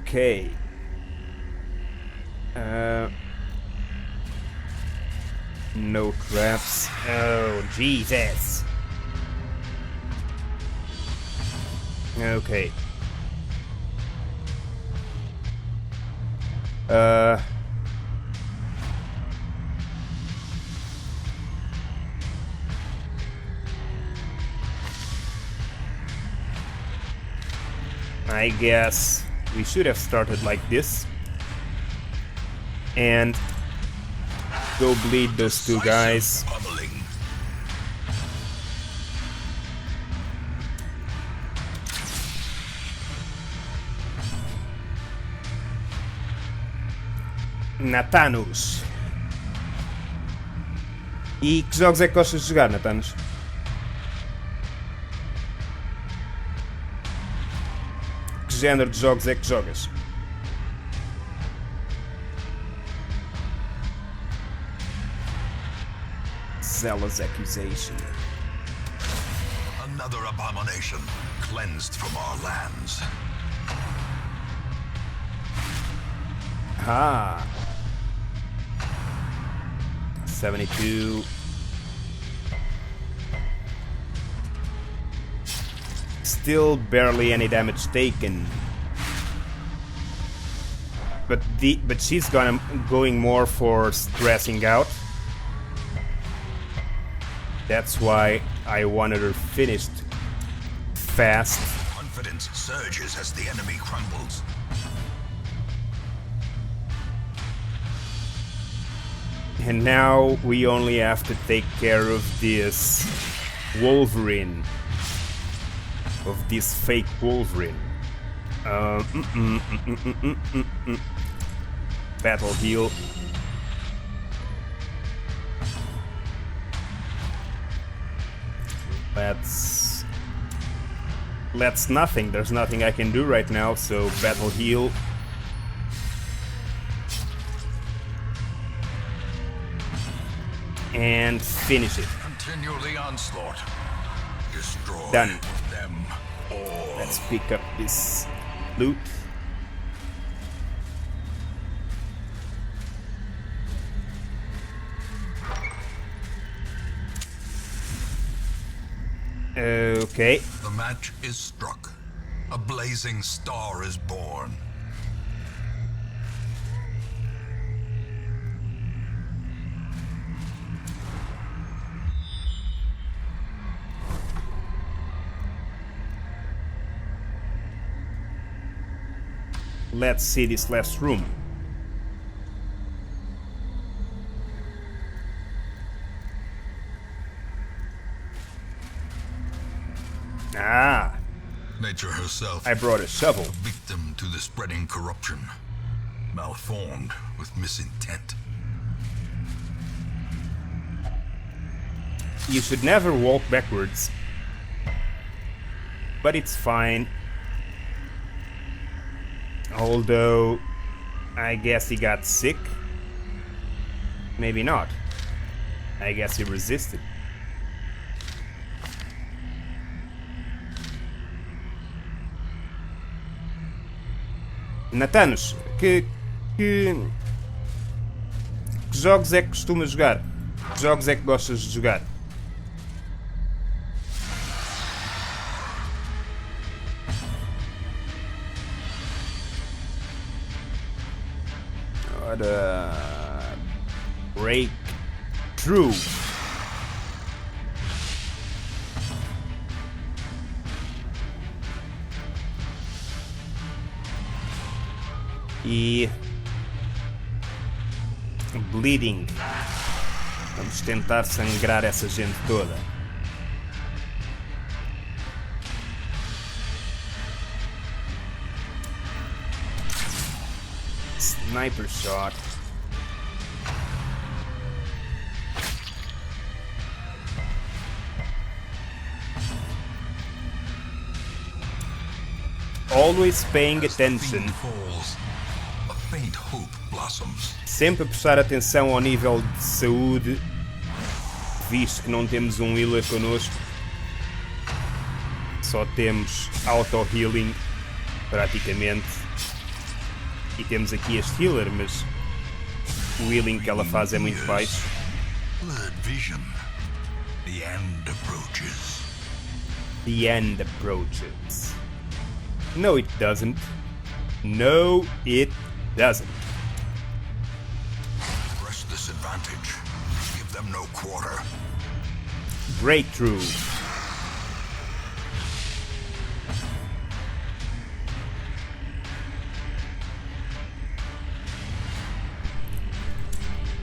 Okay. No traps. Oh, Jesus. Okay. I guess we should have started like this and go bleed those two guys. Natanos. E que jogos é que gostas de jogar, Natanos? Que género de jogos é que jogas? Zealous accusation. Another abomination cleansed from our lands. Ah. 72. Still barely any damage taken. But she's going more for stressing out. That's why I wanted her finished fast. Confidence surges as the enemy crumbles. And now we only have to take care of this Wolverine. Of this fake Wolverine. Battle heal. Let's nothing. There's nothing I can do right now, so battle heal. And finish it. Continue the onslaught. Destroy Done. them all. Let's pick up this loot. Okay. The match is struck. A blazing star is born. Let's see this last room. Ah, Nature herself, I brought a shovel. a victim to the spreading corruption, malformed with misintent. You should never walk backwards. But it's fine. Although, I guess he got sick. Maybe not. I guess he resisted. Natanos, que jogos é que costumas jogar? Que jogos é que gostas de jogar? Ora, breakthrough. E bleeding. Vamos tentar sangrar essa gente toda. Sniper shot. Always paying attention. Falls, a faint hope blossoms. Sempre a prestar atenção ao nível de saúde, visto que não temos um healer connosco. Só temos auto-healing, praticamente. E temos aqui este healer, mas o healing que ela faz é muito baixo. Blurred vision. The end approaches. The end approaches. No, it doesn't. No, it doesn't. Press this advantage. Give them no quarter. Breakthrough.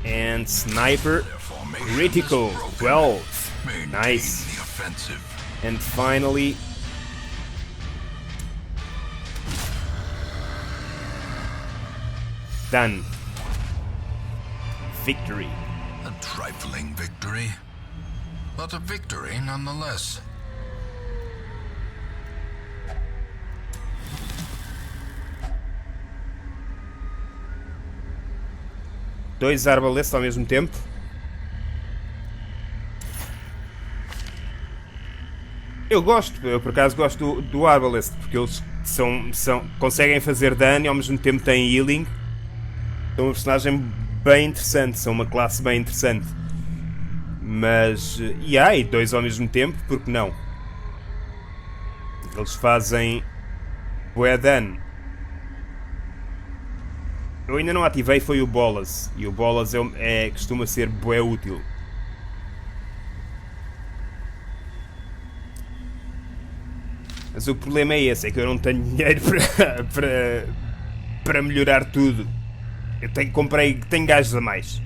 And sniper Their formation critical is broken. 12. Maintain Nice. the offensive. And finally, done. Victory. A trifling victory, but a victory nonetheless. Dois arbaletes ao mesmo tempo. Eu por acaso gosto do arbalest, porque eles conseguem fazer dano e ao mesmo tempo têm healing. São uma personagem bem interessante, são uma classe bem interessante. Mas, e dois ao mesmo tempo, porque não? Eles fazem bué dano. Eu ainda não ativei, foi o Bolas. E o Bolas costuma ser bué útil. Mas o problema é esse, é que eu não tenho dinheiro para melhorar tudo. Eu tenho gajos a mais.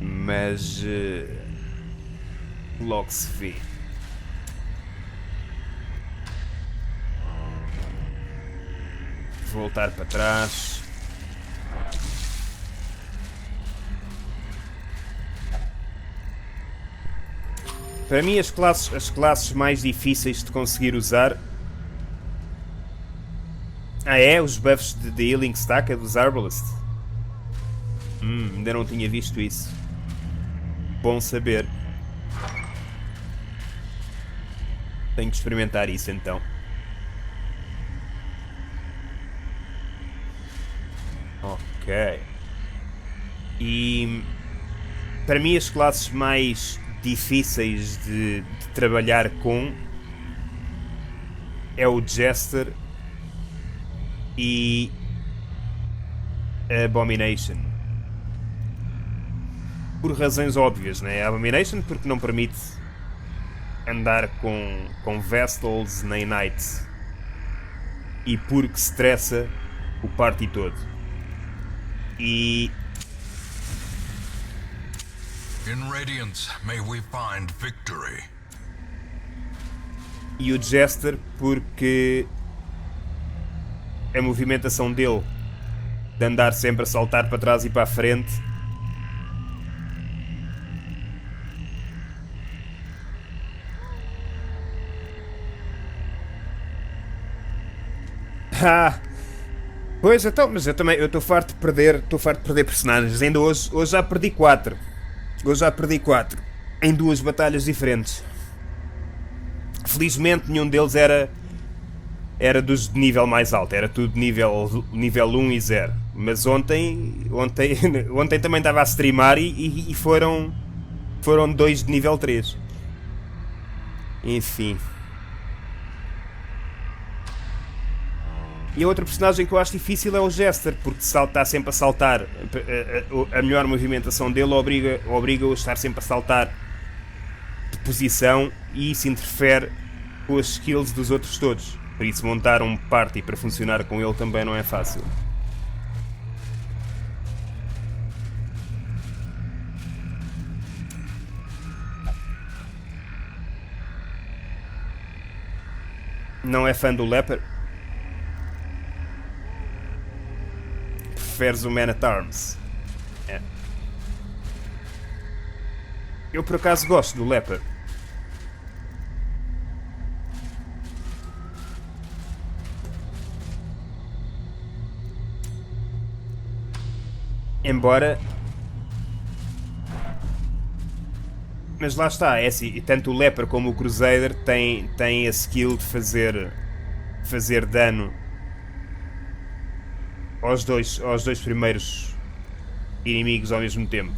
Mas logo se vê. Voltar para trás. Para mim as classes mais difíceis de conseguir usar... Ah é? Os buffs de Healing Stack é dos Arbalest? Ainda não tinha visto isso. Bom saber. Tenho que experimentar isso então. Ok. E... Para mim as classes mais difíceis de trabalhar com é o Jester e a Abomination. Por razões óbvias, né? A Abomination porque não permite andar com Vestals nem Knights. E porque estressa o party todo. E... In Radiance, may we find victory. E o Jester porque a movimentação dele de andar sempre a saltar para trás e para a frente pois então, mas eu também estou farto de perder personagens. Ainda hoje já perdi 4. Hoje já perdi 4 em 2 batalhas diferentes. Felizmente nenhum deles era dos de nível mais alto, era tudo nível 1 e 0. Mas ontem também estava a streamar e foram 2 de nível 3. Enfim. E a outra personagem que eu acho difícil é o Jester, porque está sempre a saltar. A melhor movimentação dele obriga-o a estar sempre a saltar de posição e isso interfere com as skills dos outros todos. Por isso montar um party para funcionar com ele também não é fácil. Não é fã do Leper? Preferes o Man at Arms? É. Eu por acaso gosto do Leper. Embora... Mas lá está, é assim, tanto o Leper como o Crusader têm a skill de fazer dano aos dois primeiros inimigos ao mesmo tempo.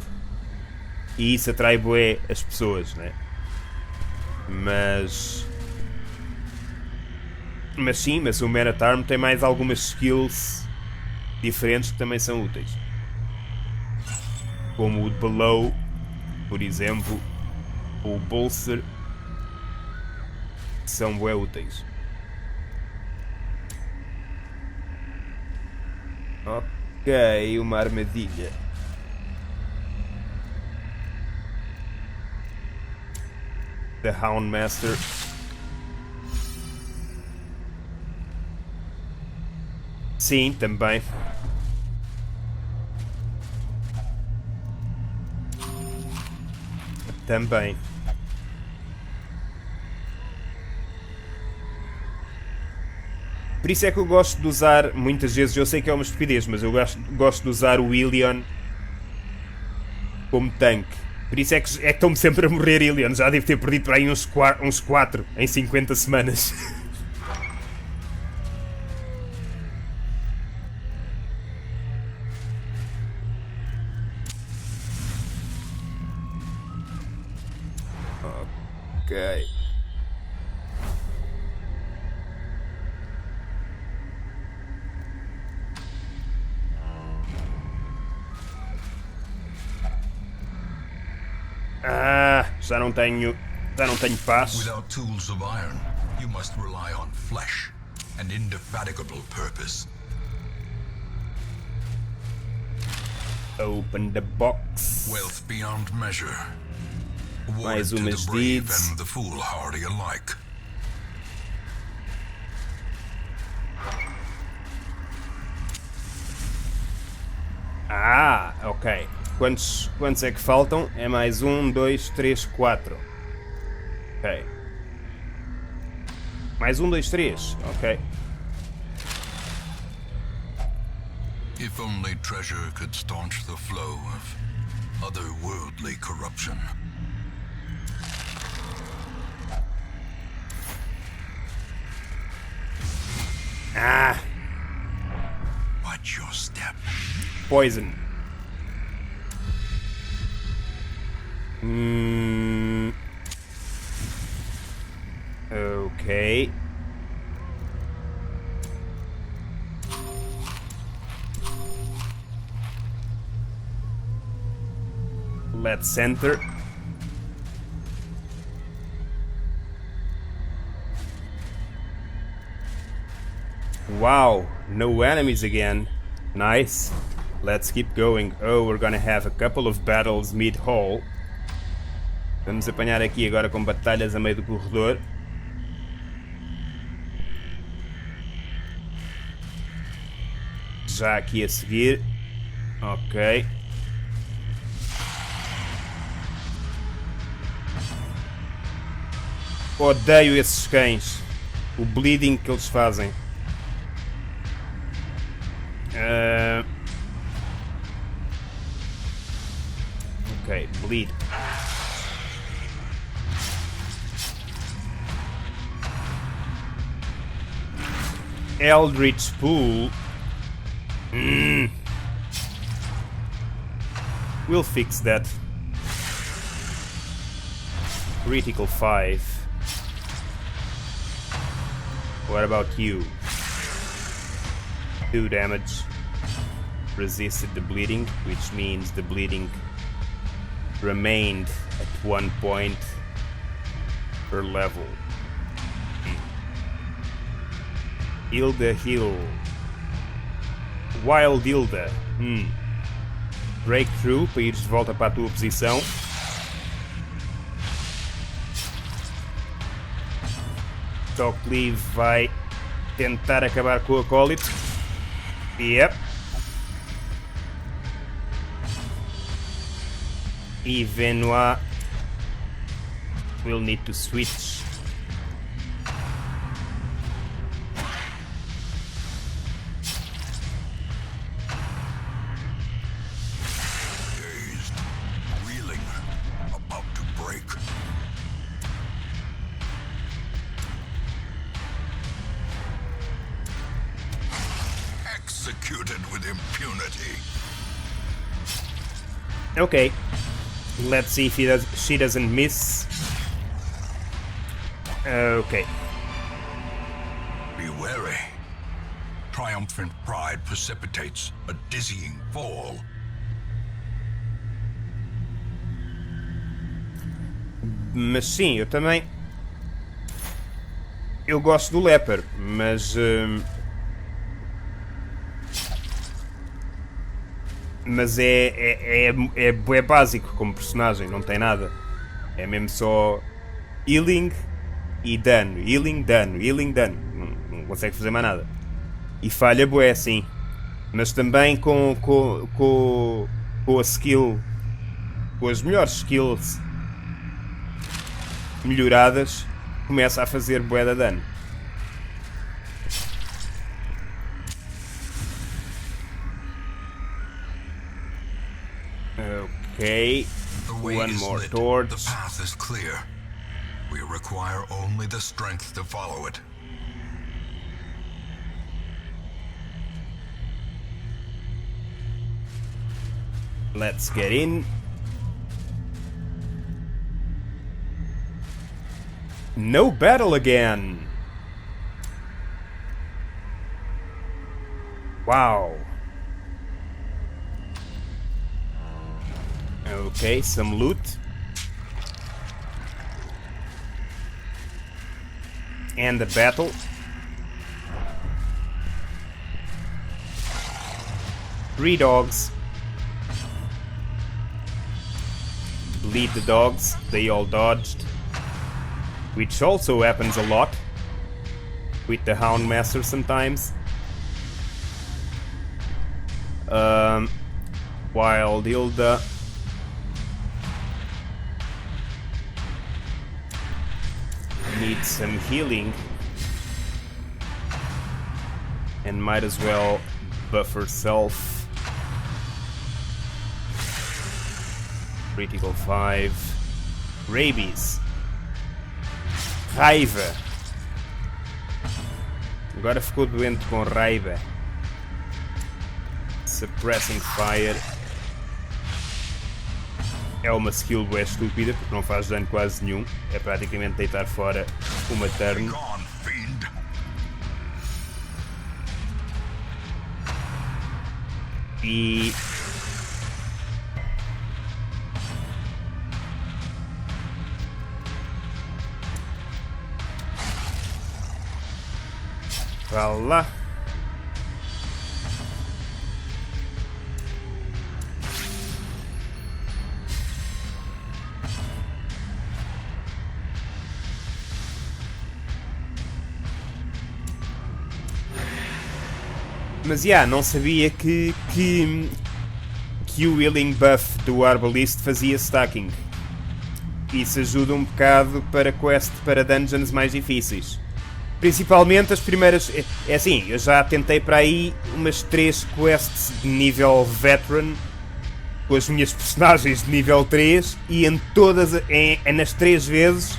E isso atrai bué as pessoas, né? Mas sim, mas o Man at Arm tem mais algumas skills diferentes que também são úteis. Como o Below, por exemplo, ou o Bolster, são bué úteis. Ok, uma armadilha. The Houndmaster. Sim, também. Também. Por isso é que eu gosto de usar, muitas vezes, eu sei que é uma estupidez, mas eu gosto de usar o Illion como tanque. Por isso é que estão-me sempre a morrer Illion. Já devo ter perdido por aí uns 4 em 50 semanas. Ok. Já não tenho paz. Without tools of iron, you must rely on flesh and indefatigable purpose. Open the box. Wealth beyond measure. Mais Awarded to umas the brave deeds. and the foolhardy alike. Ok. Quantos é que faltam? É mais 1, 2, 3, 4. Ok. Mais 1, 2, 3. Ok. If only treasure could staunch the flow of otherworldly corruption. Ah! Watch your step. Poison. Okay. Let's enter. Wow, no enemies again. Nice. Let's keep going. Oh, we're gonna have a couple of battles mid-haul. Vamos apanhar aqui agora com batalhas a meio do corredor. Já aqui a seguir. Ok. Odeio esses cães. O bleeding que eles fazem. Ok, bleed. Eldritch Pool. We'll fix that. Critical 5. What about you? 2 damage. Resisted the bleeding, which means the bleeding remained at 1 point per level. Hilda Hill. Wild Hilda. Breakthrough para ires de volta para a tua posição. Talk Leave vai tentar acabar com o acólito. Yep. E Venoir will need to switch. Dazed, reeling, about to break. Executed with impunity. Okay. Let's see if she doesn't miss. Okay. Be wary. Triumphant pride precipitates a dizzying fall. Mas sim, eu também. Eu gosto do Leper, mas. Mas é básico como personagem, não tem nada. É mesmo só healing e dano, healing, dano, healing, dano. Não consegue fazer mais nada. E falha bué, sim. Mas também com a skill, com as melhores skills melhoradas, começa a fazer bué de dano. Okay, one more torch. The path is clear. We require only the strength to follow it. Let's get in. No battle again. Wow. Okay, some loot. And the battle. Three dogs. Bleed the dogs. They all dodged. Which also happens a lot with the Houndmaster sometimes. Wild Hilda. need some healing. And might as well buff herself. Critical 5. Rabies. Raiva. Agora ficou doente com raiva. Suppressing Fire. É uma skill bué estúpida porque não faz dano quase nenhum. É praticamente deitar fora uma turn. E... vá lá. Mas não sabia que o healing buff do Arbalist fazia stacking. Isso ajuda um bocado para dungeons mais difíceis. Principalmente as primeiras... É assim, eu já tentei para aí umas 3 quests de nível veteran com as minhas personagens de nível 3 e em todas, nas 3 vezes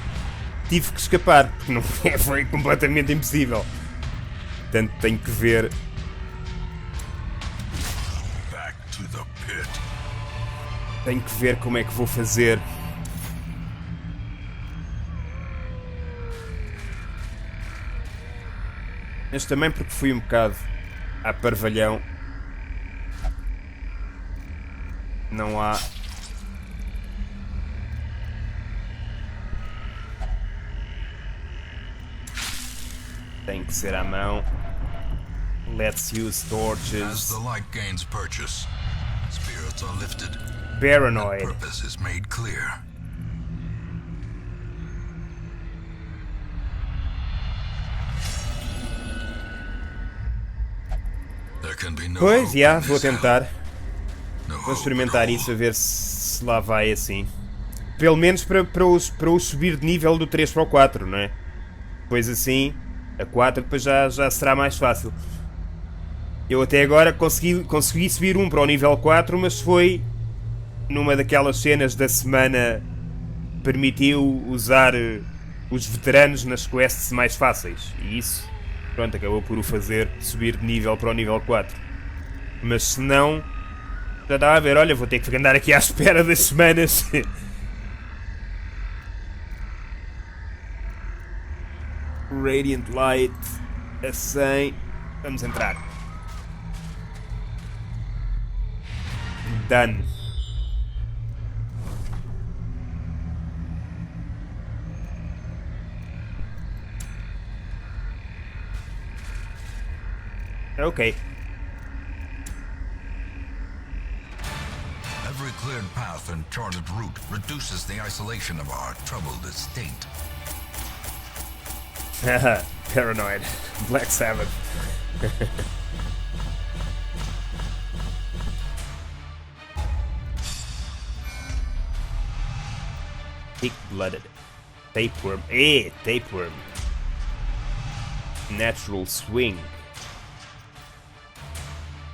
tive que escapar, porque não foi completamente impossível. Portanto, tenho que ver... Tenho que ver como é que vou fazer. Mas também porque fui um bocado a parvalhão. Não há... Tem que ser à mão. Let's use torches. As the light gains purchase, spirits are lifted. Paranoid. Purpose is made clear. There can be no Pois, hope in vou this hell. tentar. No Vou hope experimentar at all. isso a ver se lá vai assim. Pelo menos para os subir de nível do 3 para o 4, não é? Depois assim, a 4 depois já será mais fácil. Eu até agora consegui subir um para o nível 4, mas foi numa daquelas cenas da semana permitiu usar os veteranos nas quests mais fáceis. E isso, pronto, acabou por o fazer subir de nível para o nível 4. Mas se não, já estava a ver, olha, vou ter que andar aqui à espera das semanas. Radiant Light a 100. Vamos entrar. Done. Ok. Every cleared path and charted route reduces the isolation of our troubled estate. Haha, paranoid. Black Sabbath. Thick-blooded. Tapeworm. Tapeworm. Natural swing.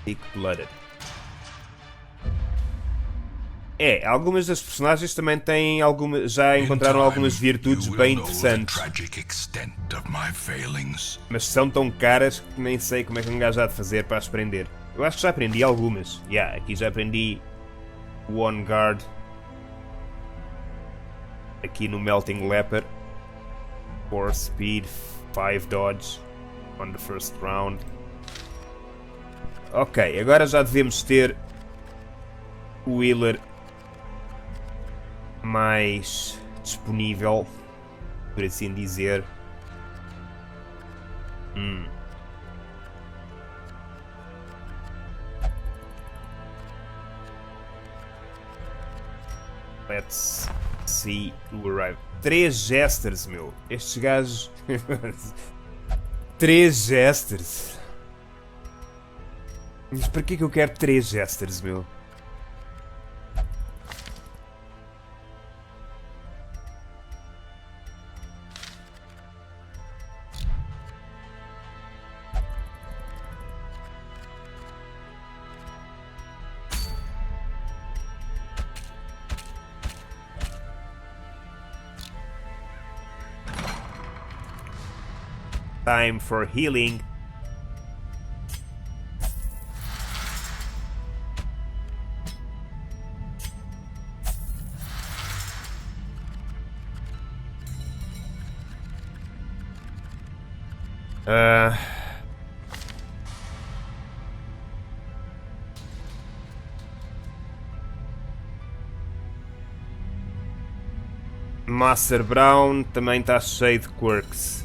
Thick-blooded. Algumas das personagens também têm já encontraram algumas virtudes bem interessantes. Mas são tão caras que nem sei como é que um gajo há de fazer para as aprender. Eu acho que já aprendi algumas. Aqui já aprendi One Guard. Aqui no Melting Leper. 4 Speed, 5 Dodge on the first round. Ok, agora já devemos ter o healer mais disponível, por assim dizer. Let's see who arrive. 3 Jesters, meu. Estes gajos... 3 Jesters. Mas para que eu quero 3 Jesters, meu? time for healing. Master Brown também está cheio de quirks.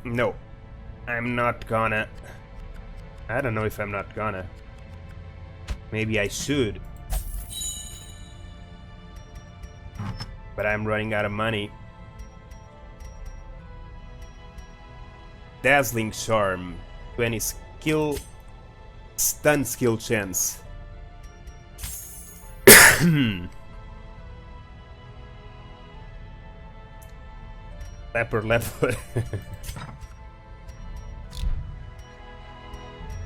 No, I'm not gonna. I don't know if I'm not gonna. Maybe I should. But I'm running out of money. Dazzling Charm. 20 skill. Stun skill chance. Leper.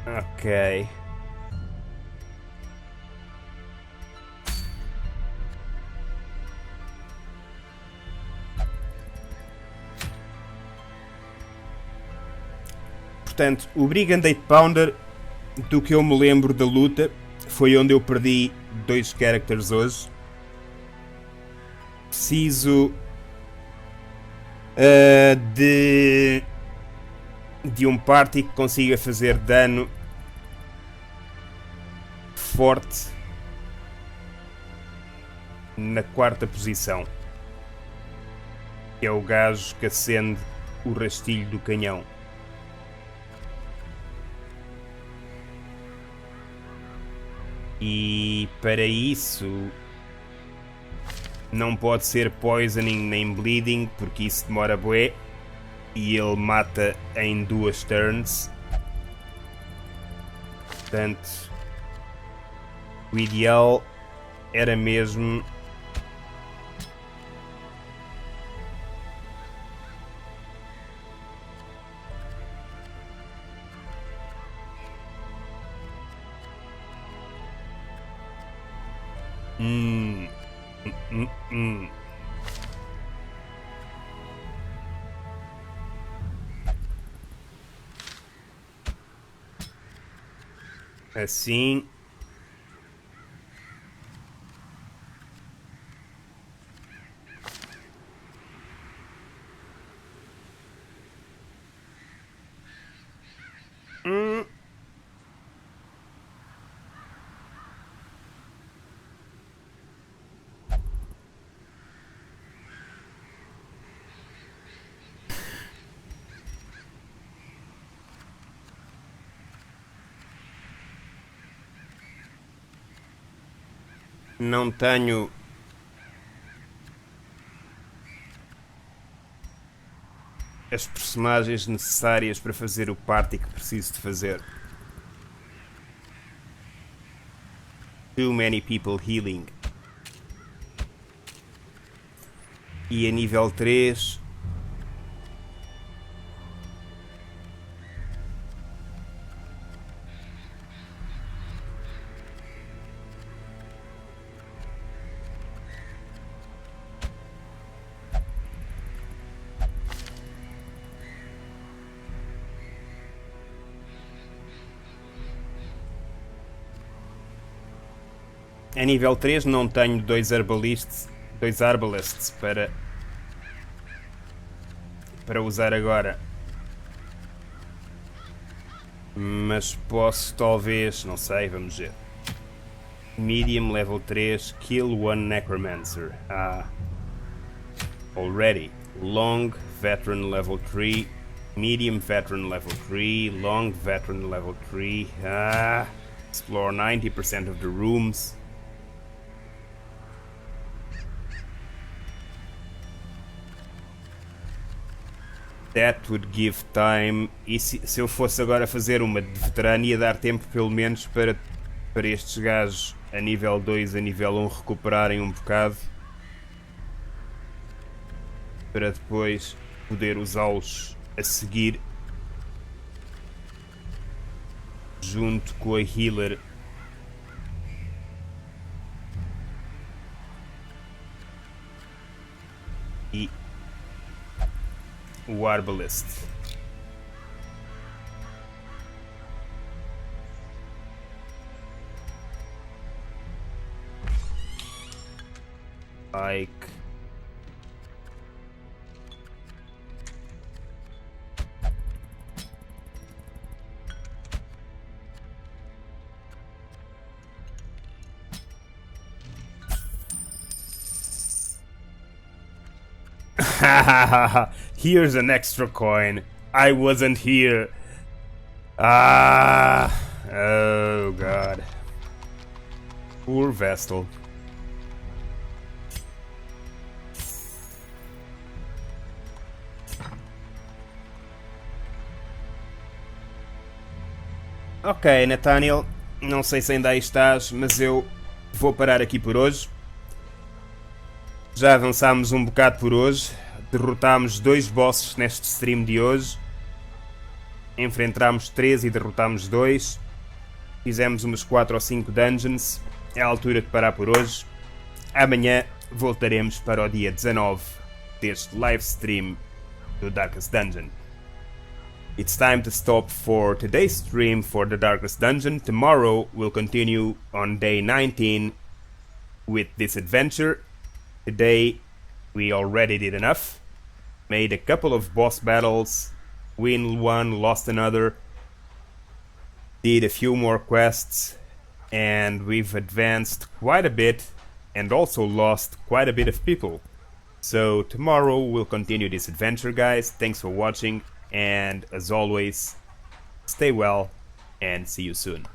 Ok. Portanto, o Brigand 8 Pounder, do que eu me lembro da luta, foi onde eu perdi 2 characters hoje. Preciso de um party que consiga fazer dano forte na 4ª posição, que é o gajo que acende o rastilho do canhão. E para isso não pode ser poisoning nem bleeding, porque isso demora bué e ele mata em 2 turns. Portanto, o ideal era mesmo assim. Não tenho as personagens necessárias para fazer o party que preciso de fazer. Too many people healing. E a nível 3... A nível 3 não tenho 2 arbalists para usar agora. Mas posso talvez, não sei, vamos ver. Medium level 3, kill 1 necromancer. Already. Long veteran level 3, medium veteran level 3, long veteran level 3. Explore 90% of the rooms. That would give time. E se eu fosse agora fazer uma de veterano, ia dar tempo pelo menos para estes gajos a nível 2 a nível 1 recuperarem um bocado. Para depois poder usá-los a seguir. Junto com a healer. E o Arbalest. Like. Here's an extra coin. I wasn't here. Oh god. Poor Vestal. Ok, Nathaniel, não sei se ainda aí estás, mas eu vou parar aqui por hoje. Já avançámos um bocado por hoje, derrotámos 2 bosses neste stream de hoje, enfrentámos 3 e derrotámos 2, fizemos umas 4 ou 5 dungeons, é a altura de parar por hoje. Amanhã voltaremos para o dia 19 deste livestream do Darkest Dungeon. It's time to stop for today's stream for the Darkest Dungeon. Tomorrow we'll continue on day 19 with this adventure. Today we already did enough. Made a couple of boss battles, win one, lost another. Did a few more quests, and we've advanced quite a bit and also lost quite a bit of people. So tomorrow we'll continue this adventure, guys. Thanks for watching. And as always, stay well and see you soon.